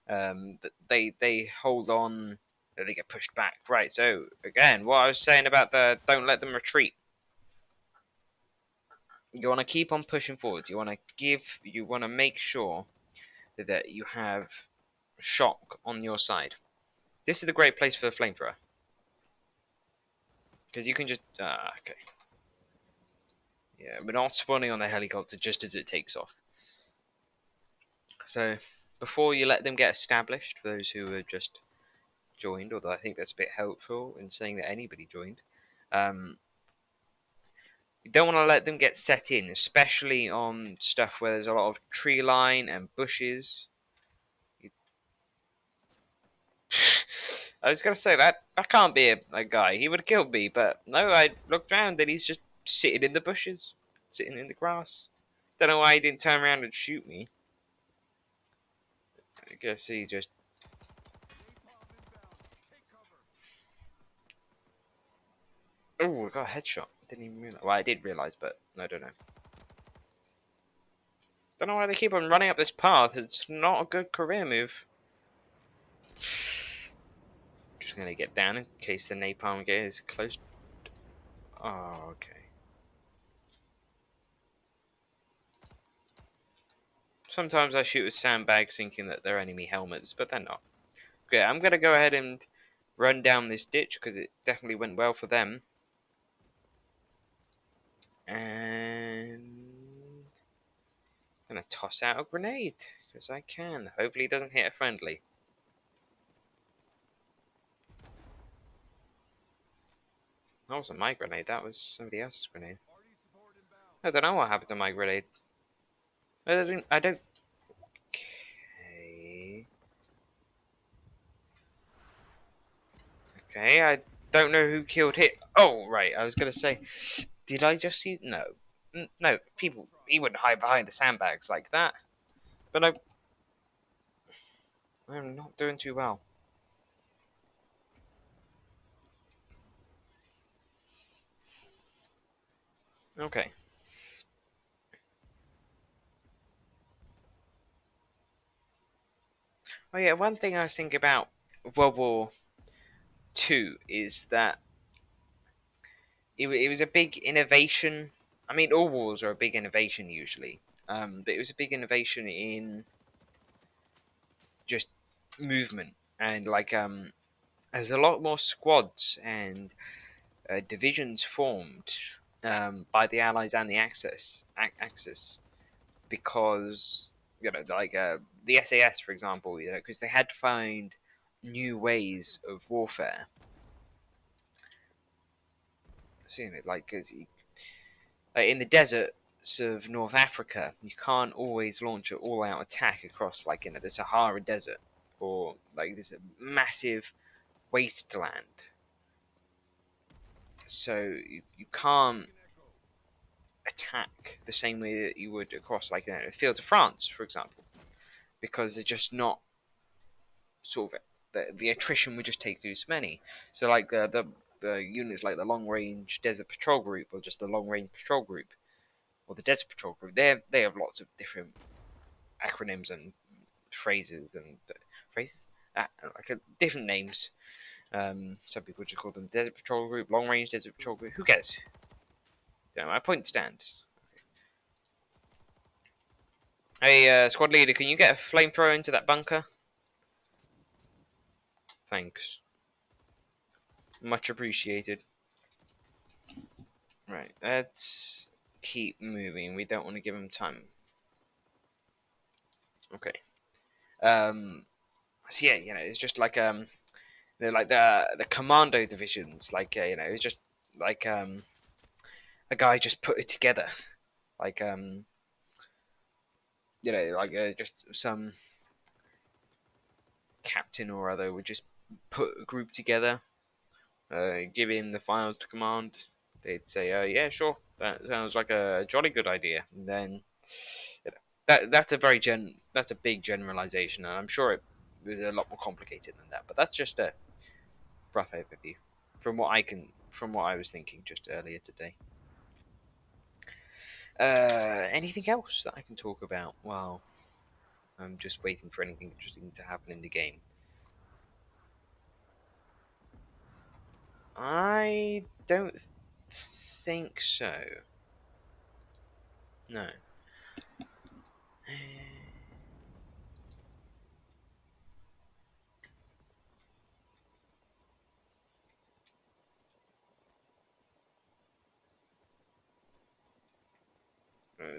They hold on. Then they get pushed back. Right. So again, what I was saying about the don't let them retreat. You want to keep on pushing forwards. You want to give. You want to make sure that you have shock on your side. This is a great place for the flamethrower because you can just. Okay. Yeah, we're not spawning on the helicopter just as it takes off. So before you let them get established, for those who have just joined, although I think that's a bit helpful in saying that anybody joined, um, you don't want to let them get set in, especially on stuff where there's a lot of tree line and bushes. I was gonna say that can't be a guy. He would have killed me, but no. I looked around and he's just sitting in the bushes, sitting in the grass. Don't know why he didn't turn around and shoot me. I guess he just. Oh, I got a headshot. Didn't even realize. Well, I did realize, but I don't know. Don't know why they keep on running up this path. It's not a good career move. Just gonna get down in case the napalm gets close. Oh, okay. Sometimes I shoot with sandbags thinking that they're enemy helmets, but they're not. Okay, I'm gonna go ahead and run down this ditch because it definitely went well for them. And I'm gonna toss out a grenade because I can. Hopefully, it doesn't hit a friendly. That wasn't my grenade. That was somebody else's grenade. I don't know what happened to my grenade. I don't. Okay. Okay. I don't know who killed it. Oh, right. I was gonna say. Did I just see? No. No. People. He wouldn't hide behind the sandbags like that. But I'm not doing too well. Okay. Oh yeah. One thing I was thinking about World War II is that it was a big innovation. I mean, all wars are a big innovation usually, but it was a big innovation in just movement and there's a lot more squads and divisions formed by the Allies and the Axis because the SAS, for example, because they had to find new ways of warfare. Seeing it like because in the deserts of North Africa, you can't always launch an all-out attack across the Sahara Desert or like this massive wasteland. So you can't attack the same way that you would across the fields of France, for example, because they're just not sort of the attrition would just take too many. So the units like the Long Range Desert Patrol Group or just the Long Range Patrol Group or the Desert Patrol Group, they have lots of different acronyms and phrases and phrases different names. Some people just call them Desert Patrol Group, Long Range Desert Patrol Group. Who cares? My point stands. Hey, squad leader, can you get a flamethrower into that bunker? Thanks. Much appreciated. Right, let's keep moving. We don't want to give him time. Okay. So yeah, it's just they're like the commando divisions. It's just like a guy just put it together. Like just some captain or other would just put a group together, give him the files to command. They'd say, "Yeah, sure, that sounds like a jolly good idea." And then that's a big generalization, and I'm sure it was a lot more complicated than that. But that's just a rough overview from what I was thinking just earlier today. Anything else that I can talk about? Well, I'm just waiting for anything interesting to happen in the game. I don't think so. No.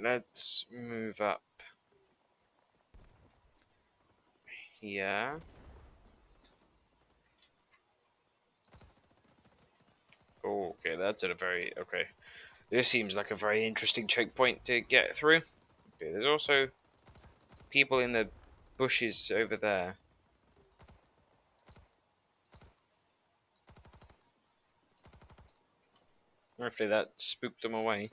Let's move up here. Oh, okay, that's at a very okay. This seems like a very interesting checkpoint to get through. Okay, there's also people in the bushes over there. Hopefully that spooked them away.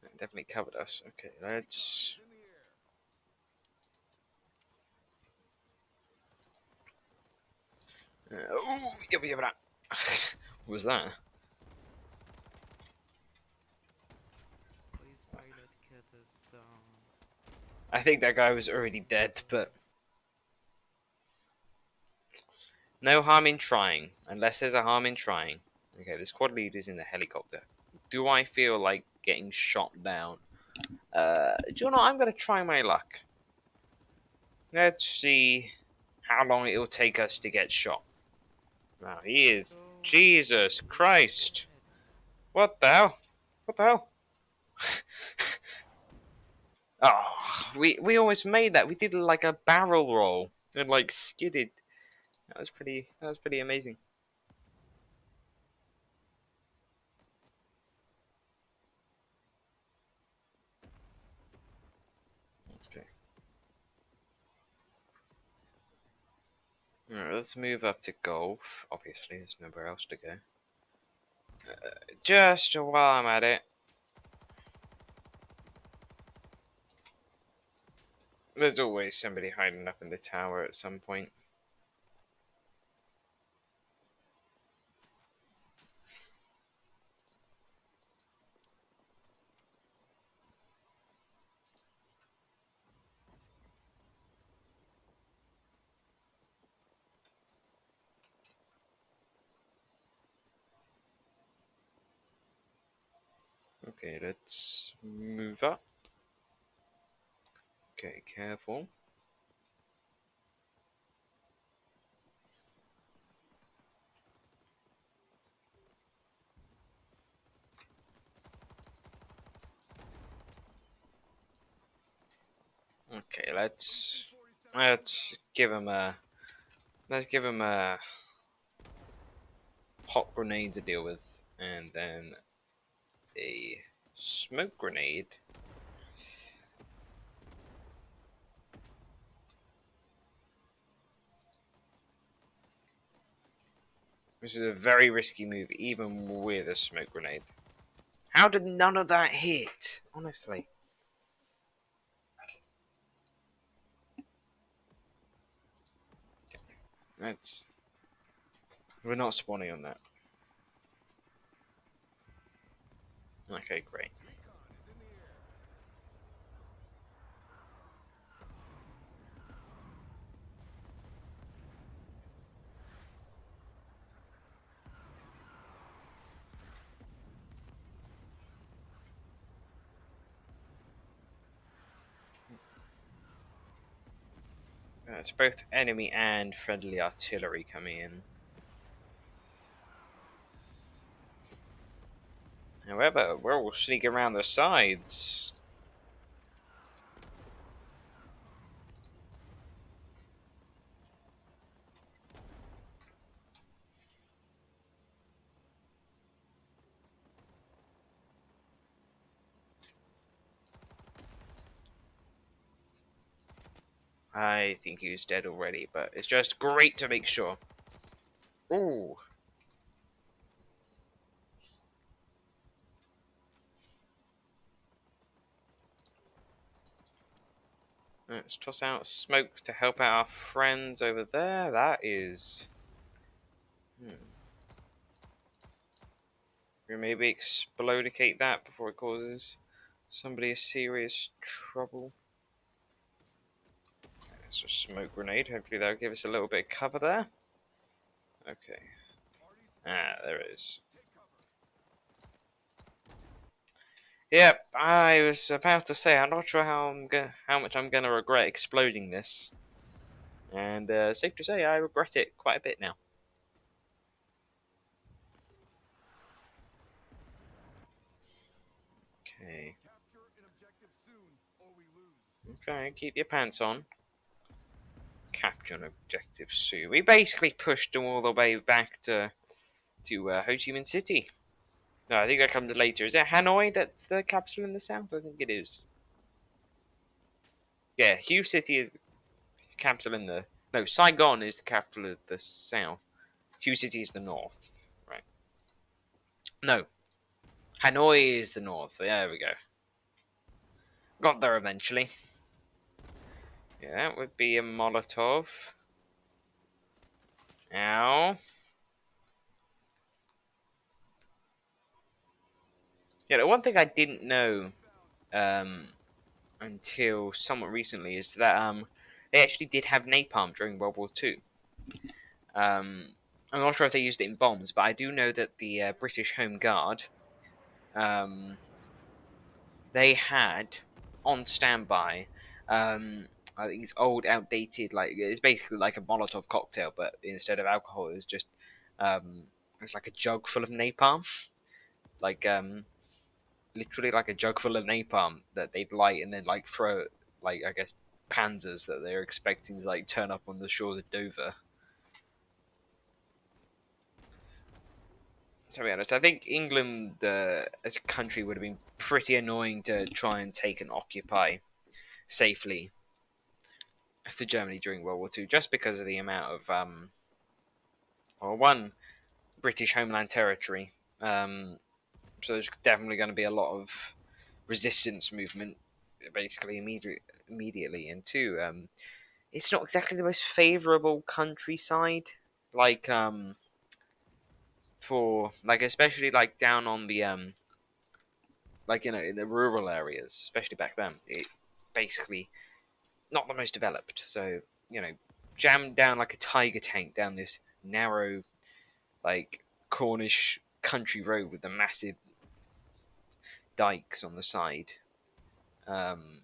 That definitely covered us. Okay, let's. Oh, yeah, what was that? Please pilot get us down. I think that guy was already dead, but no harm in trying, unless there's a harm in trying. Okay, the squad leader's in the helicopter. Do I feel like getting shot down? Do you know what? I'm going to try my luck. Let's see how long it'll take us to get shot. Wow, he is. No, Jesus we are Christ. dead. What the hell? What the hell? Oh, we always made that. We did like a barrel roll and skidded. That was pretty amazing. Alright, let's move up to golf. Obviously, there's nowhere else to go. Just while I'm at it, there's always somebody hiding up in the tower at some point. Okay, let's move up. Okay, careful. Okay, let's give him a hot grenade to deal with, and then a smoke grenade. This is a very risky move, even with a smoke grenade. How did none of that hit? Honestly. That's... We're not spawning on that. Okay, great. It's both enemy and friendly artillery coming in. However, we're all sneaking around the sides. I think he's dead already, but it's just great to make sure. Ooh. Let's toss out smoke to help out our friends over there. That is... We maybe explodicate that before it causes somebody a serious trouble. It's a smoke grenade. Hopefully that'll give us a little bit of cover there. Okay. Ah, there it is. Yep, I was about to say I'm not sure how much I'm gonna regret exploding this, and safe to say I regret it quite a bit now. Okay. Okay, keep your pants on. Capture an objective soon. We basically pushed them all the way back to Ho Chi Minh City. No, I think that comes later. Is it Hanoi that's the capital in the south? I think it is. Yeah, Hue City is the capital in the... No, Saigon is the capital of the south. Hue City is the north. Right. No, Hanoi is the north. There we go. Got there eventually. Yeah, that would be a Molotov. Ow. Yeah, the one thing I didn't know um, until somewhat recently is that they actually did have napalm during World War Two. I'm not sure if they used it in bombs, but I do know that the British Home Guard, um, they had on standby these old, outdated, like it's basically like a Molotov cocktail, but instead of alcohol, it was just it's like a jug full of napalm, like literally like a jug full of napalm that they'd light and then like throw, like I guess panzers that they're expecting to like turn up on the shores of Dover. To be honest, I think England as a country would have been pretty annoying to try and take and occupy safely. for Germany during World War II, just because of the amount of well, one, British homeland territory. So there's definitely going to be a lot of resistance movement, basically immediately. And two, it's not exactly the most favourable countryside, like for like especially like down on the like in the rural areas, especially back then. It basically not the most developed. So jammed down like a tiger tank down this narrow like Cornish country road with the massive dikes on the side. Um,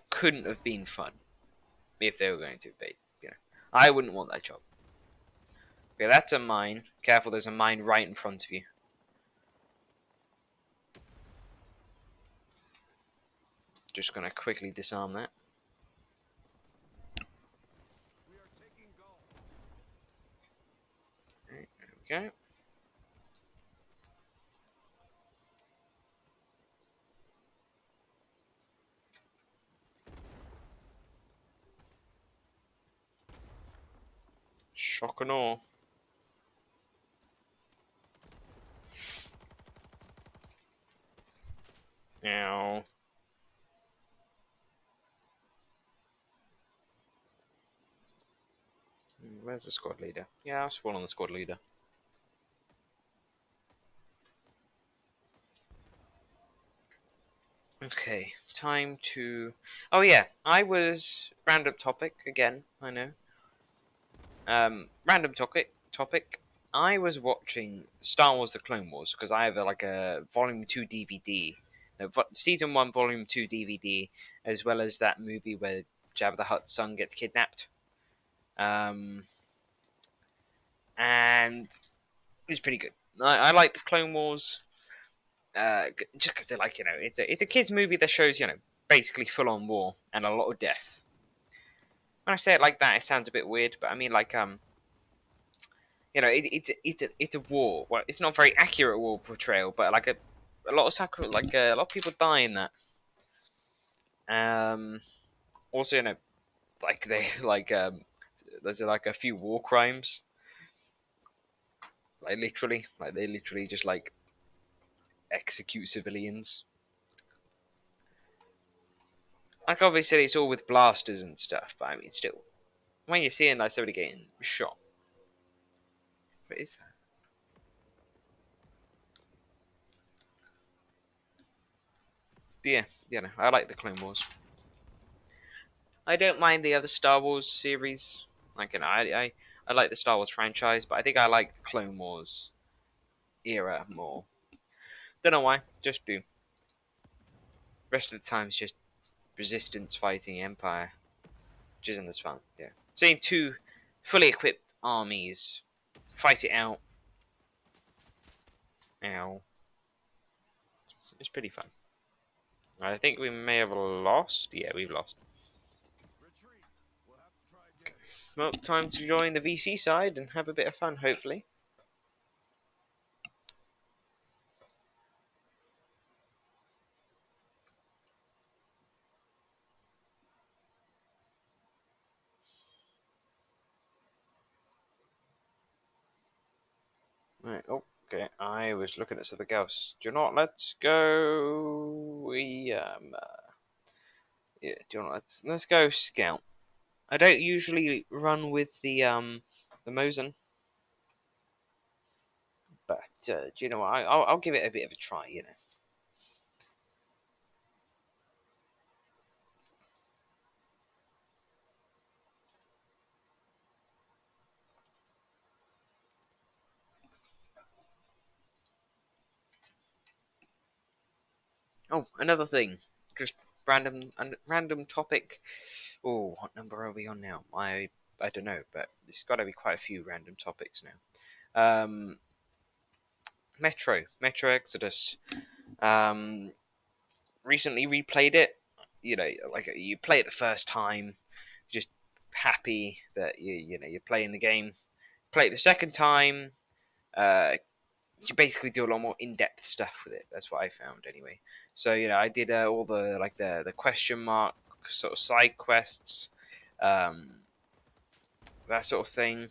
couldn't have been fun if they were going to be. I wouldn't want that job. Okay, that's a mine. Careful, there's a mine right in front of you. Just gonna quickly disarm that. Right, there we go. Shock and awe. Now, where's the squad leader? Yeah, I'll spawn on the squad leader. Okay, time to. Oh yeah, I was random topic again. I know. Random topic. Topic. I was watching Star Wars: The Clone Wars because I have like a Volume 2 DVD, no, Season 1 Volume 2 DVD, as well as that movie where Jabba the Hutt's son gets kidnapped. Um, and it's pretty good. I like the Clone Wars, just because they're like it's a kids movie that shows basically full on war and a lot of death. When I say it like that, it sounds a bit weird, but I mean like it's a war. Well, it's not a very accurate war portrayal, but like a lot of a lot of people die in that. Um, Also, like they there's like a few war crimes, like they literally just like execute civilians. Like obviously it's all with blasters and stuff, but I mean still, when you're seeing like somebody getting shot, what is that? But yeah, I like the Clone Wars. I don't mind the other Star Wars series. Like, I like the Star Wars franchise, but I think I like the Clone Wars era more. Don't know why, just do. Rest of the time it's just Resistance fighting Empire, which isn't as fun. Yeah, seeing two fully equipped armies fight it out, ow, it's pretty fun. I think we may have lost. Yeah, we've lost. Well, time to join the VC side and have a bit of fun, hopefully. Right. Oh, okay. I was looking at something else. Do not. Let's go. Yeah. Do not. Let's go scout. I don't usually run with the Mosin, but do you know what? I'll give it a bit of a try. Oh, another thing. Just random topic. Oh, what number are we on now? I don't know, but there's got to be quite a few random topics now. Metro Exodus. Um, Recently replayed it. Like you play it the first time, just happy that you're playing the game. Play it the second time, uh, you basically do a lot more in-depth stuff with it. That's what I found anyway. So I did all the like the question mark sort of side quests, um, that sort of thing.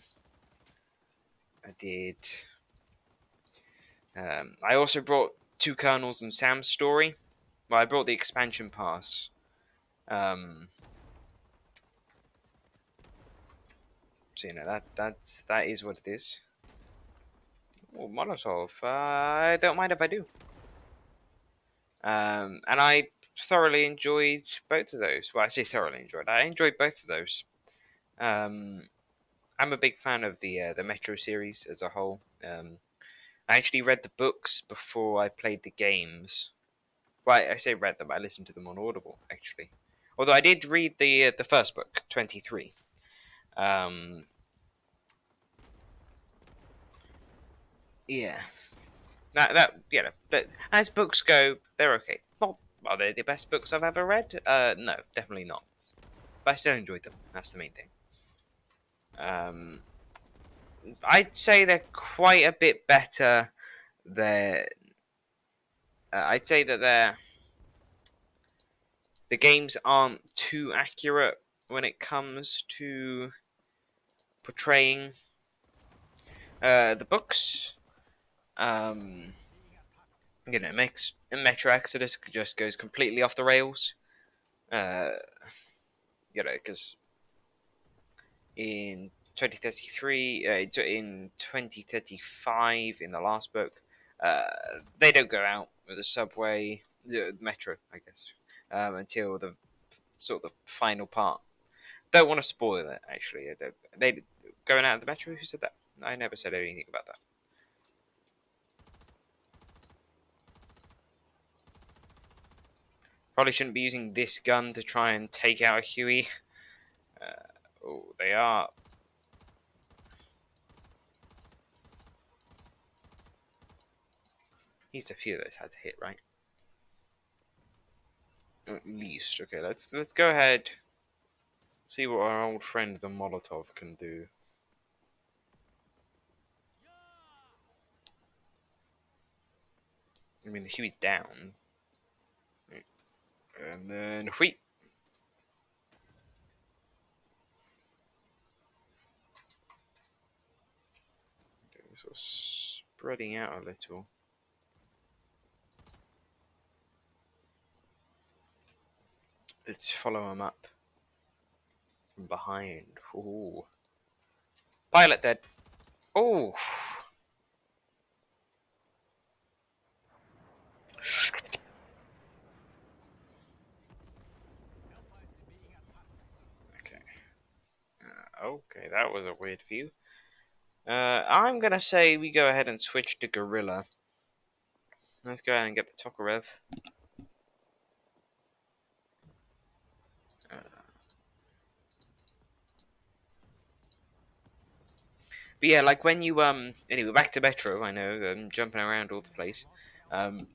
I did. I also brought two kernels and Sam's story. Well, I brought the expansion pass. Um, so that is what it is. Oh, Molotov. I don't mind if I do. And I thoroughly enjoyed both of those. Well, I say thoroughly enjoyed. I enjoyed both of those. Um, I'm a big fan of the Metro series as a whole. I actually read the books before I played the games. Well, I say read them. I listened to them on Audible actually. Although I did read the first book, 23. Um, yeah, that as books go, they're okay. Not are they the best books I've ever read? No, definitely not. But I still enjoyed them. That's the main thing. Um, I'd say they're quite a bit better. They're, I'd say that the games aren't too accurate when it comes to portraying the books. Um, makes Metro Exodus just goes completely off the rails. Uh, because in 2033, in 2035, in the last book, they don't go out with the subway, the metro, I guess, until the sort of the final part. Don't want to spoil it. Actually, they going out of the metro. Who said that? I never said anything about that. Probably shouldn't be using this gun to try and take out a Huey. Oh, they are. At least a few of those had to hit, right? At least. Okay, let's go ahead. See what our old friend the Molotov can do. I mean, Huey's down. And then wheat. Sort of spreading out a little. Let's follow him up from behind. Ooh. Pilot dead. Oh. Okay. Okay, that was a weird view. I'm gonna say we go ahead and switch to Gorilla. Let's go ahead and get the Tokarev. Uh, but yeah, like when you anyway, back to Metro. I know I'm jumping around all the place. Um,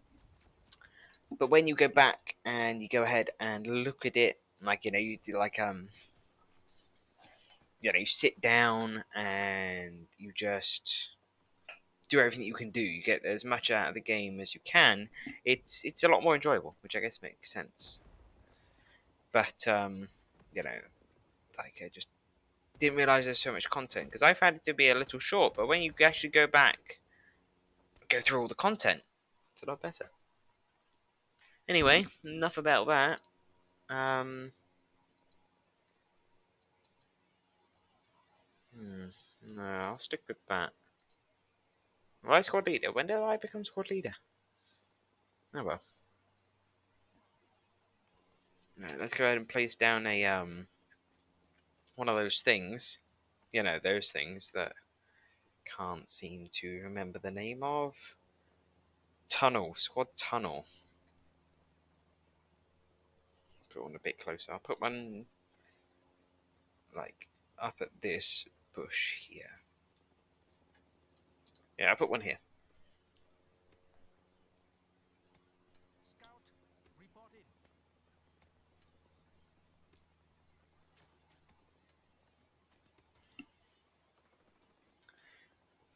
but when you go back and you go ahead and look at it, like you do like you sit down and you just do everything you can do. You get as much out of the game as you can. It's a lot more enjoyable, which I guess makes sense. But you know, like I just didn't realize there's so much content because I found it to be a little short. But when you actually go back, go through all the content, it's a lot better. Anyway, enough about that. Um, hmm, no, I'll stick with that. Why squad leader? When did I become squad leader? Oh well. Right, let's go ahead and place down a one of those things. Those things that can't seem to remember the name of. Tunnel, squad tunnel. Put one a bit closer. I'll put one like up at this bush here. Yeah, I'll put one here.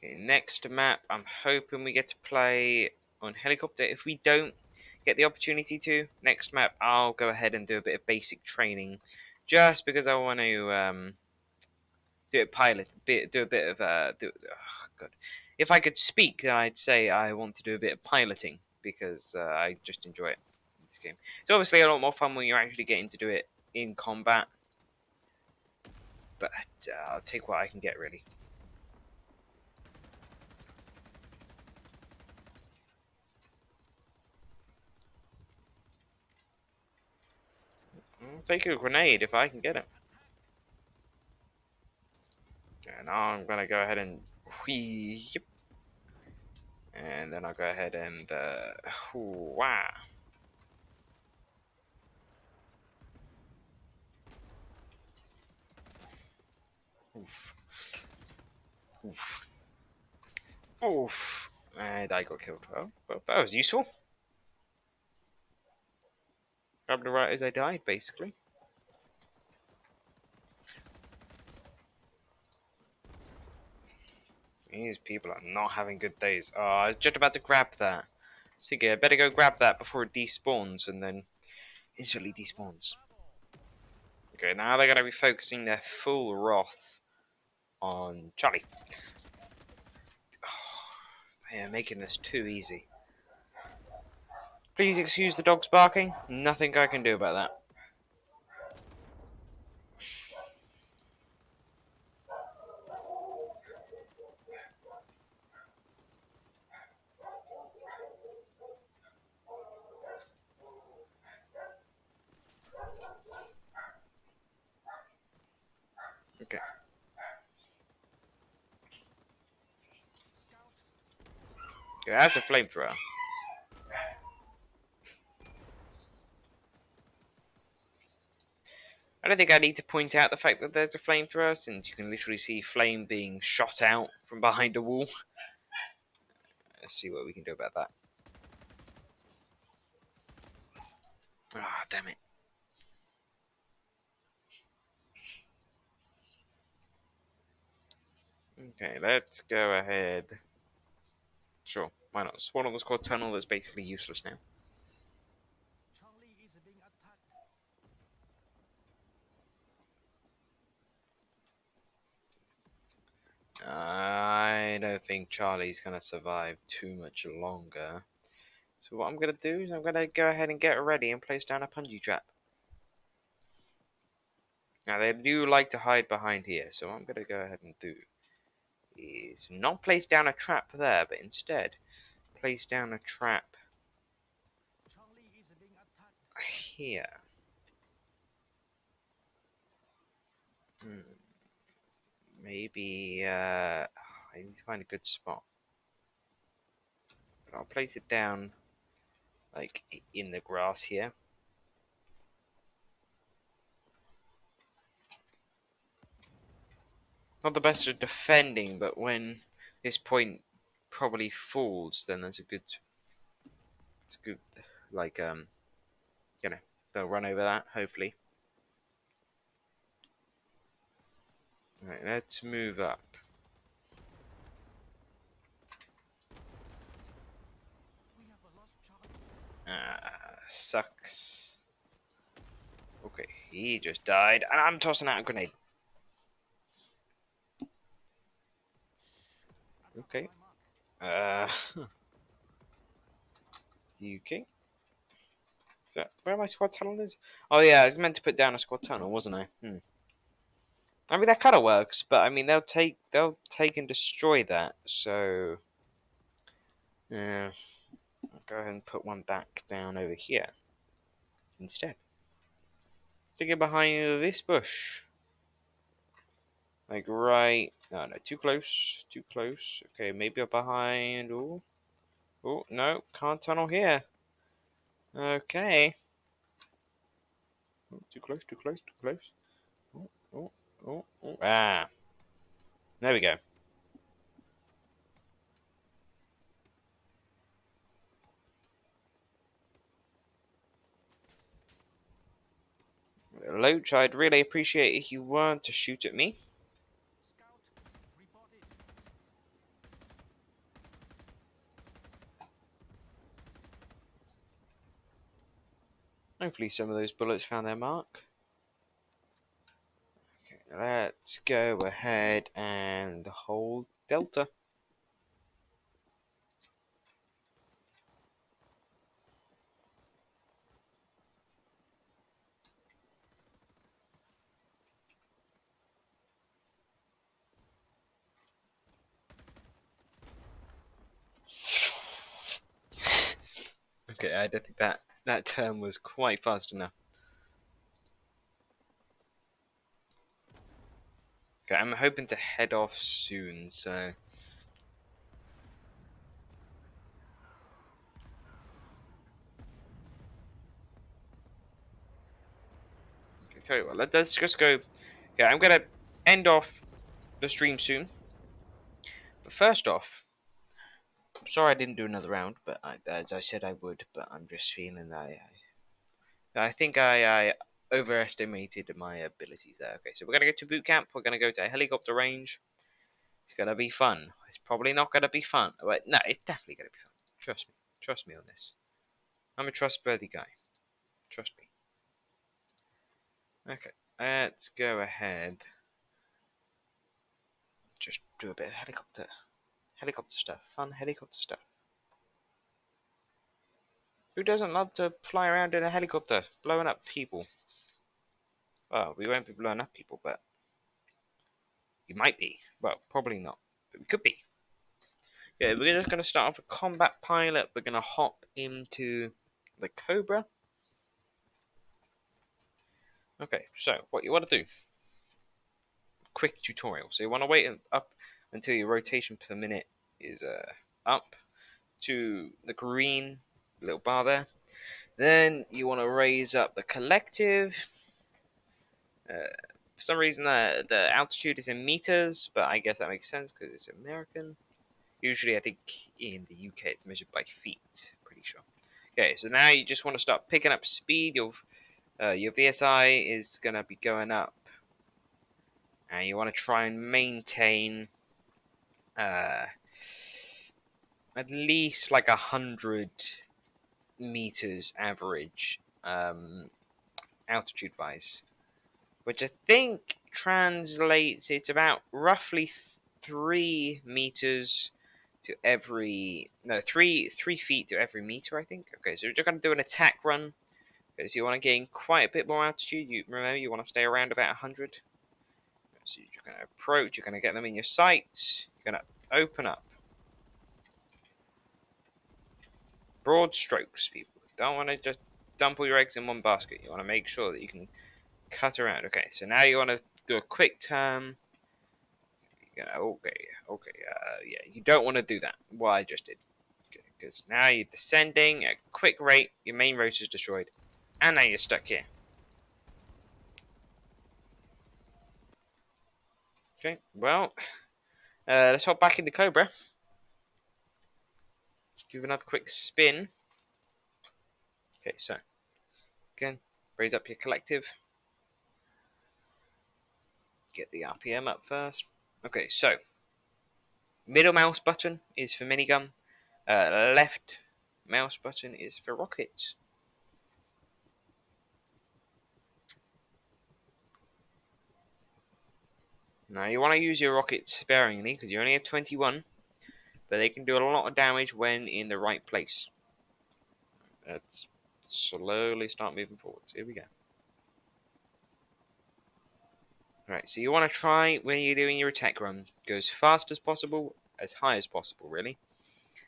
Okay, next map, I'm hoping we get to play on helicopter. If we don't get the opportunity to, next map I'll go ahead and do a bit of basic training, just because I want to do a pilot, do a bit of oh god. If I could speak, then I'd say I want to do a bit of piloting because I just enjoy it in this game. It's obviously a lot more fun when you're actually getting to do it in combat, but I'll take what I can get really. I'll take a grenade if I can get it. And now I'm gonna go ahead and yep. And then I'll go ahead and wow. Oof. Oof. Oof. And I got killed. Oh, well, that was useful. Grabbed it right as I died, basically. These people are not having good days. Oh, I was just about to grab that. I was thinking I better go grab that before it despawns, and then instantly despawns. Okay, now they're going to be focusing their full wrath on Charlie. Oh, they are making this too easy. Please excuse the dogs barking. Nothing I can do about that. Okay. Okay, that's a flamethrower. I don't think I need to point out the fact that there's a flamethrower, since you can literally see flame being shot out from behind a wall. Let's see what we can do about that. Ah, damn it. Okay, let's go ahead. Sure, why not? Swan on the squad tunnel is basically useless now. I don't think Charlie's going to survive too much longer. So what I'm going to do is I'm going to go ahead and get ready and place down a punji trap. Now they do like to hide behind here, so what I'm going to go ahead and do is not place down a trap there, but instead place down a trap here. Maybe I need to find a good spot. But I'll place it down like in the grass here. Not the best at defending, but when this point probably falls, then there's a good, it's good, like you know, they'll run over that hopefully. Right, let's move up. Sucks. Okay, he just died, and I'm tossing out a grenade. Okay. UK. Is that where my squad tunnel is? Oh yeah, I was meant to put down a squad tunnel, wasn't I? I mean that kind of works, but I mean they'll take and destroy that. So yeah, I'll go ahead and put one back down over here instead. Stick it behind this bush, like right. No, no, too close, too close. Okay, maybe up behind. Oh, oh no, can't tunnel here. Okay. Oh, too close, too close, too close. Oh, oh, oh, oh. Ah, there we go. Loach, I'd really appreciate if you weren't to shoot at me. Hopefully some of those bullets found their mark. Okay, let's go ahead and hold Delta. Okay, I don't think that turn was quite fast enough. Okay, I'm hoping to head off soon, so... Okay, tell you what, let's just go... Okay, I'm gonna end off the stream soon. But first off, I'm sorry I didn't do another round, but as I said I would, but I'm just feeling that I think I overestimated my abilities there. Okay, so we're gonna go to boot camp, we're gonna go to helicopter range. It's gonna be fun. It's probably not gonna be fun. But no, it's definitely gonna be fun. Trust me. Trust me on this. I'm a trustworthy guy. Trust me. Okay, let's go ahead. Just do a bit of helicopter stuff. Fun helicopter stuff. Who doesn't love to fly around in a helicopter, blowing up people? Well, we won't be blowing up people, but we might be. Well, probably not, but we could be. Yeah, we're just gonna start off with combat pilot. We're gonna hop into the Cobra. Okay, so what you want to do? Quick tutorial. So you want to wait up until your rotation per minute is up to the green little bar there. Then you want to raise up the collective. For some reason, the altitude is in meters, but I guess that makes sense because it's American. Usually, I think in the UK it's measured by feet. Pretty sure. Okay, so now you just want to start picking up speed. Your VSI is gonna be going up, and you want to try and maintain uh, at least like 100 meters average altitude wise, which I think translates it's about roughly 3 meters to every no 3 feet to every meter, I think. Okay, so you're going to do an attack run. Okay, so you want to gain quite a bit more altitude. You remember you want to stay around about 100. So you're going to approach. You're going to get them in your sights. You're going to open up. Broad strokes, people. Don't want to just dump all your eggs in one basket. You want to make sure that you can cut around. Okay, so now you want to do a quick turn. Okay. Yeah, you don't want to do that. What I just did, because now you're descending at a quick rate. Your main rotor is destroyed, and now you're stuck here. Okay, well, let's hop back into Cobra. Give another quick spin. Okay, so again, raise up your collective. Get the RPM up first. Okay, so middle mouse button is for minigun. Left mouse button is for rockets. Now you want to use your rockets sparingly because you only have 21, but they can do a lot of damage when in the right place. Let's slowly start moving forwards. Here we go. Right, so you want to try when you're doing your attack run, go as fast as possible, as high as possible, really.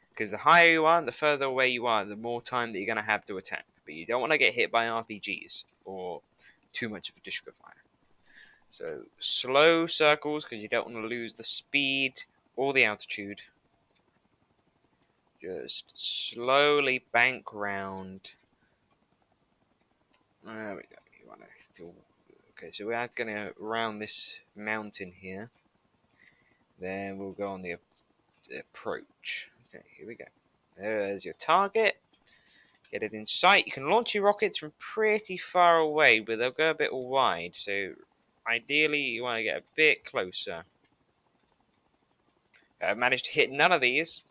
Because the higher you are, the further away you are, the more time that you're going to have to attack. But you don't want to get hit by RPGs or too much of a disk of fire. So slow circles because you don't want to lose the speed or the altitude. Just slowly bank round. There we go. You want to still. Okay, so we're going to round this mountain here. Then we'll go on the approach. Okay, here we go. There's your target. Get it in sight. You can launch your rockets from pretty far away, but they'll go a bit wide. So ideally, you want to get a bit closer. I've managed to hit none of these.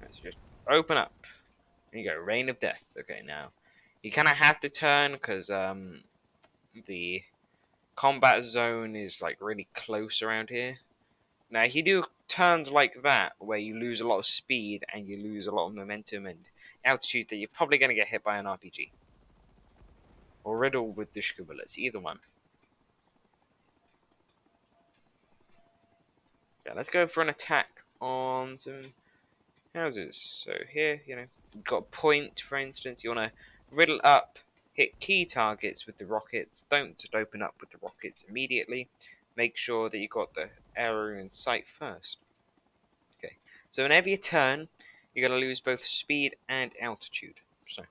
Let's just open up. There you go, Rain of Death. Okay, now You kind of have to turn because the combat zone is like really close around here. Now, if you do turns like that, where you lose a lot of speed and you lose a lot of momentum and altitude, then you're probably going to get hit by an RPG. Or riddled with Dushku bullets, either one. Yeah, let's go for an attack on some houses. So here, you've got a point, for instance. You want to riddle up, hit key targets with the rockets. Don't just open up with the rockets immediately. Make sure that you got the arrow in sight first. Okay, so whenever you turn, you're going to lose both speed and altitude. So you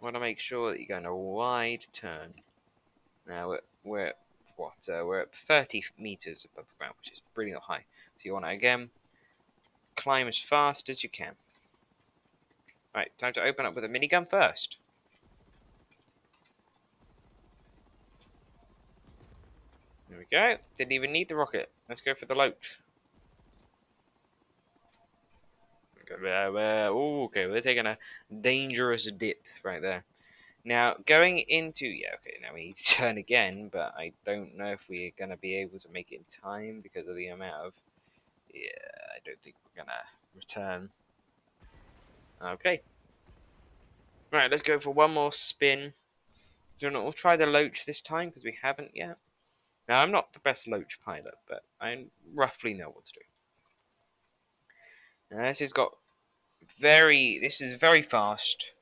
want to make sure that you're going a wide turn. Now we're at what? We're at 30 meters above the ground, which is pretty high. So you want to again climb as fast as you can. Right, time to open up with a minigun first. There we go. Didn't even need the rocket. Let's go for the Loach. Okay, we're taking a dangerous dip right there. Now, going into... Yeah, okay, now we need to turn again, but I don't know if we're going to be able to make it in time because of the amount of... Yeah, I don't think we're going to return. Okay. Right, let's go for one more spin. We'll try the Loach this time because we haven't yet. Now, I'm not the best Loach pilot, but I roughly know what to do. Now, this has got this is very fast,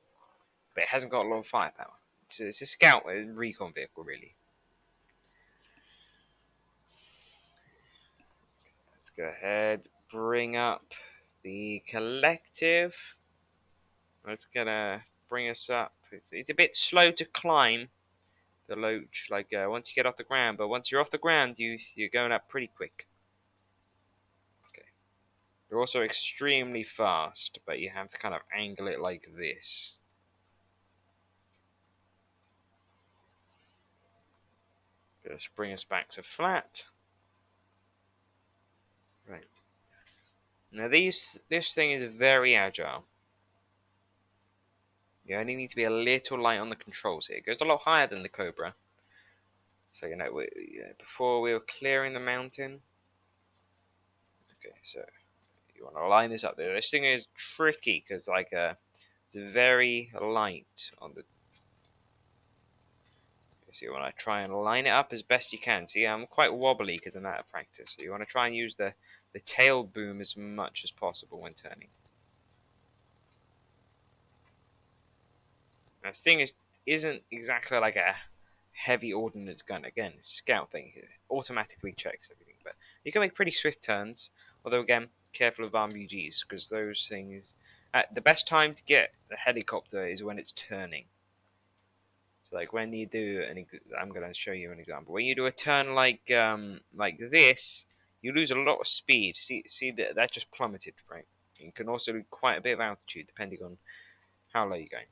but it hasn't got a lot of firepower. It's a scout recon vehicle, really. Let's go ahead, bring up the collective. That's gonna bring us up. It's a bit slow to climb the Loach, like once you get off the ground, but once you're off the ground, you're going up pretty quick. Okay. They're also extremely fast, but you have to kind of angle it like this. Let's bring us back to flat. Right. Now this thing is very agile. You only need to be a little light on the controls here. It goes a lot higher than the Cobra. So before we were clearing the mountain. Okay, so you want to line this up there. This thing is tricky because it's very light on the. So you want to try and line it up as best you can. See, I'm quite wobbly because I'm out of practice. So you want to try and use the tail boom as much as possible when turning. Now, this thing isn't exactly like a heavy ordnance gun. Again, scout thing here automatically checks everything, but you can make pretty swift turns. Although again, careful of RPGs because those things. The best time to get the helicopter is when it's turning. So like when you do I'm gonna show you an example. When you do a turn like this, you lose a lot of speed. See that just plummeted, right? You can also lose quite a bit of altitude depending on how low you're going.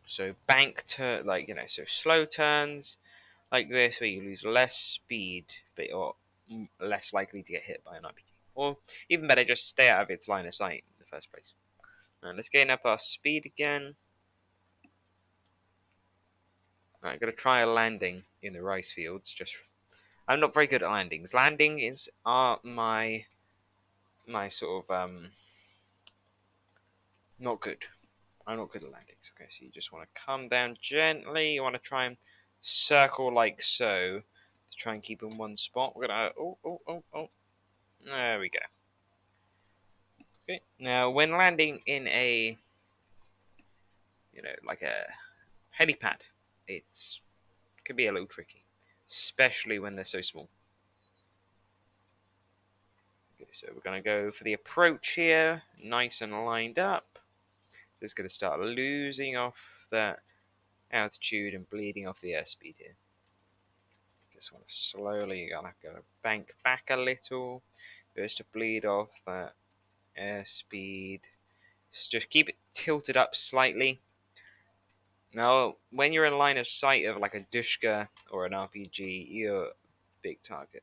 So so slow turns like this where you lose less speed, but you're less likely to get hit by an RPG. Or even better, just stay out of its line of sight in the first place. Alright, let's gain up our speed again. Alright, gotta try a landing in the rice fields. I'm not very good at landings. Landings are my sort of not good. I'm not good at landings. Okay, so you just want to come down gently. You want to try and circle like so to try and keep in one spot. We're gonna oh. There we go. Okay. Now, when landing in a like a helipad, it can be a little tricky, especially when they're so small. Okay, so we're gonna go for the approach here, nice and lined up. Just gonna start losing off that altitude and bleeding off the airspeed here. Just want to slowly, gonna go bank back a little, just to bleed off that airspeed. Just keep it tilted up slightly. Now, when you're in line of sight of like a Dushka or an RPG, you're a big target.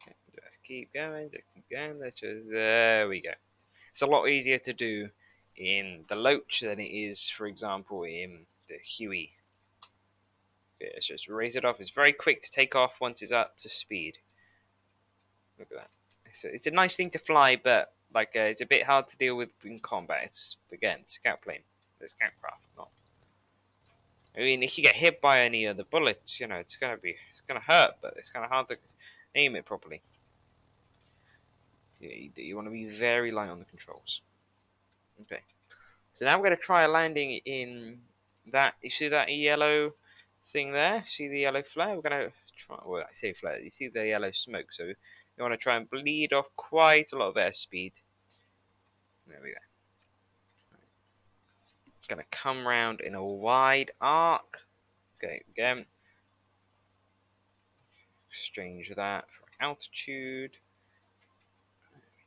Okay, keep going. Just keep going. There we go. It's a lot easier to do in the Loach than it is, for example, in the Huey. Okay, let's just raise it off. It's very quick to take off once it's up to speed. Look at that. It's a nice thing to fly, but it's a bit hard to deal with in combat. It's again scout plane, the scout craft. Not. I mean, if you get hit by any of the bullets, it's gonna hurt, but it's kind of hard to aim it properly. You want to be very light on the controls. Okay. So now we're going to try a landing in that. You see that yellow thing there? See the yellow flare? We're going to try. Well, I say flare. You see the yellow smoke. So you want to try and bleed off quite a lot of airspeed. There we go. It's going to come round in a wide arc. Okay, again. Exchange that for altitude.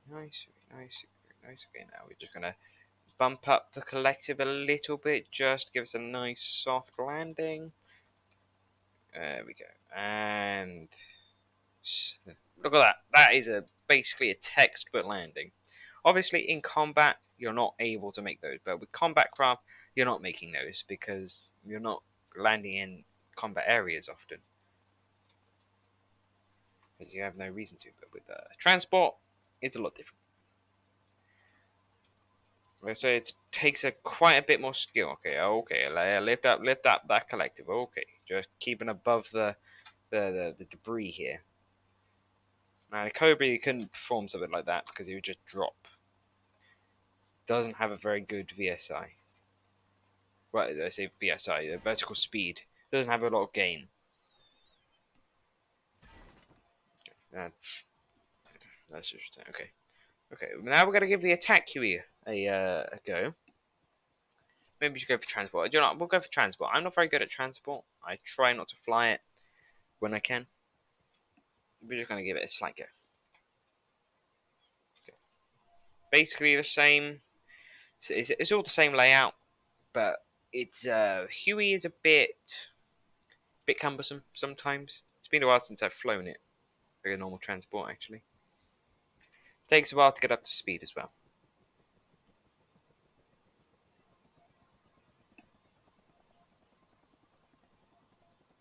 Nice, nice, nice. Okay, now we're just going to bump up the collective a little bit. Just give us a nice soft landing. There we go. And look at that. That is basically a textbook landing. Obviously, in combat, you're not able to make those. But with combat craft, you're not making those because you're not landing in combat areas often. Because you have no reason to. But with transport, it's a lot different. So it takes quite a bit more skill. Okay. Lift up that collective. Okay. Just keeping above the debris here. Now, the Cobra couldn't perform something like that because he would just drop. Doesn't have a very good VSI. Well, I say VSI, the vertical speed. Doesn't have a lot of gain. That's just okay. Okay, now we're gonna give the attack Huey a go. Maybe we should go for transport. Do you know what? We'll go for transport. I'm not very good at transport. I try not to fly it when I can. We're just gonna give it a slight go. Okay. Basically the same. It's all the same layout, but it's Huey is a bit cumbersome sometimes. It's been a while since I've flown it. Like a normal transport, actually. Takes a while to get up to speed as well.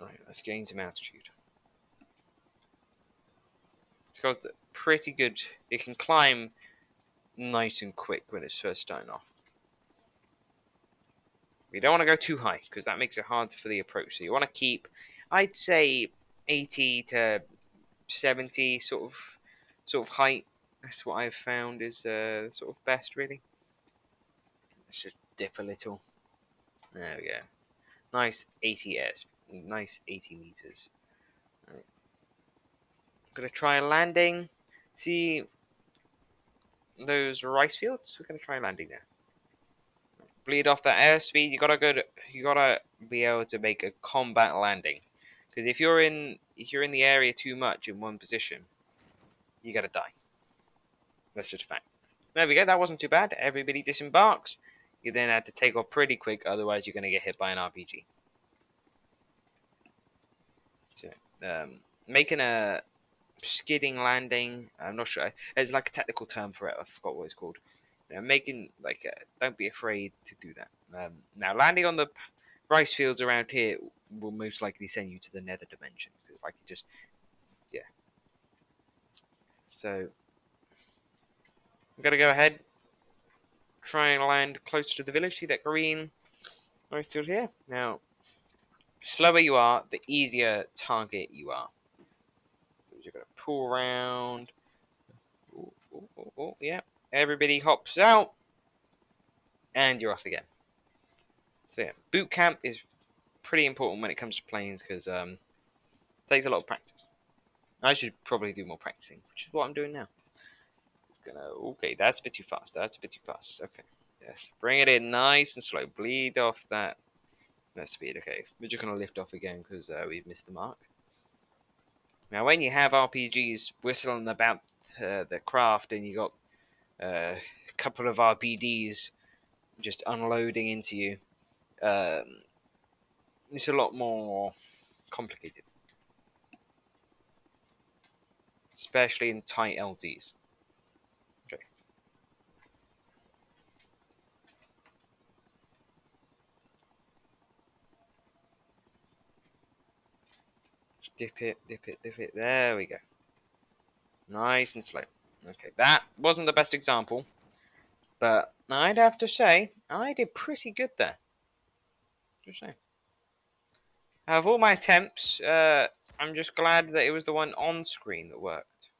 Right, let's gain some altitude. It's got pretty good. It can climb nice and quick when it's first starting off. We don't want to go too high because that makes it hard for the approach. So you want to keep, I'd say, 80 to 70 sort of height. That's what I've found is sort of best, really. Let's just dip a little. There we go. Nice 80 airs. Nice 80 meters. Right. Gonna try landing. See those rice fields? We're gonna try landing there. Bleed off that airspeed. You gotta be able to make a combat landing. Because if you're in the area too much in one position, you gotta die. That's just a fact. There we go. That wasn't too bad. Everybody disembarks. You then have to take off pretty quick, otherwise you're gonna get hit by an RPG. So, making a skidding landing. I'm not sure. There's like a technical term for it. I forgot what it's called. Making don't be afraid to do that. Now landing on the rice fields around here will most likely send you to the nether dimension because you just yeah. So I'm gonna go ahead, try and land close to the village. See that green rice field here? Now, slower you are, the easier target you are. So you're gonna pull around. Yeah. Everybody hops out, and you're off again. So yeah, boot camp is pretty important when it comes to planes because it takes a lot of practice. I should probably do more practicing, which is what I'm doing now. Okay, that's a bit too fast. That's a bit too fast. Okay, yes, bring it in nice and slow. Bleed off that speed. Okay, we're just gonna lift off again because we've missed the mark. Now, when you have RPGs whistling about the craft and you got a couple of RPDs just unloading into you, it's a lot more complicated. especially in tight LZs. Okay. Dip it, dip it, dip it. There we go. Nice and slow. Okay, that wasn't the best example, but I'd have to say I did pretty good there. Just saying. Out of all my attempts, I'm just glad that it was the one on screen that worked.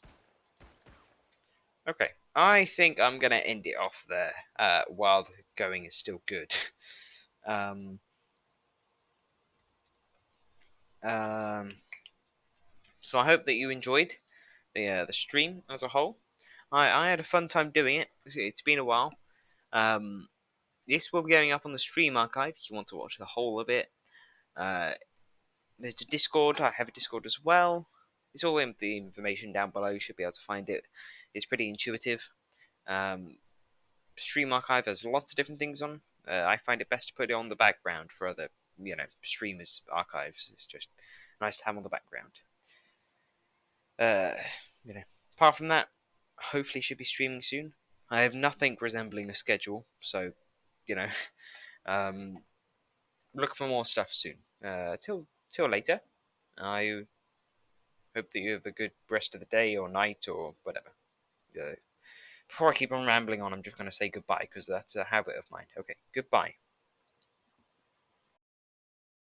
Okay, I think I'm gonna end it off there while the going is still good. um, um, so I hope that you enjoyed the stream as a whole. I had a fun time doing it. It's been a while. Um, this will be going up on the stream archive if you want to watch the whole of it. Uh, there's a Discord. I have a Discord as well. It's all in the information down below. You should be able to find it. It's pretty intuitive. Um, stream archive has lots of different things on. I find it best to put it on the background for other, streamers' archives. It's just nice to have on the background. Uh, you know, apart from that, hopefully should be streaming soon. I have nothing resembling a schedule, so you know, um, look for more stuff soon. Till later. I hope that you have a good rest of the day or night or whatever. Before I keep on rambling on, I'm just going to say goodbye because that's a habit of mine. Okay, goodbye.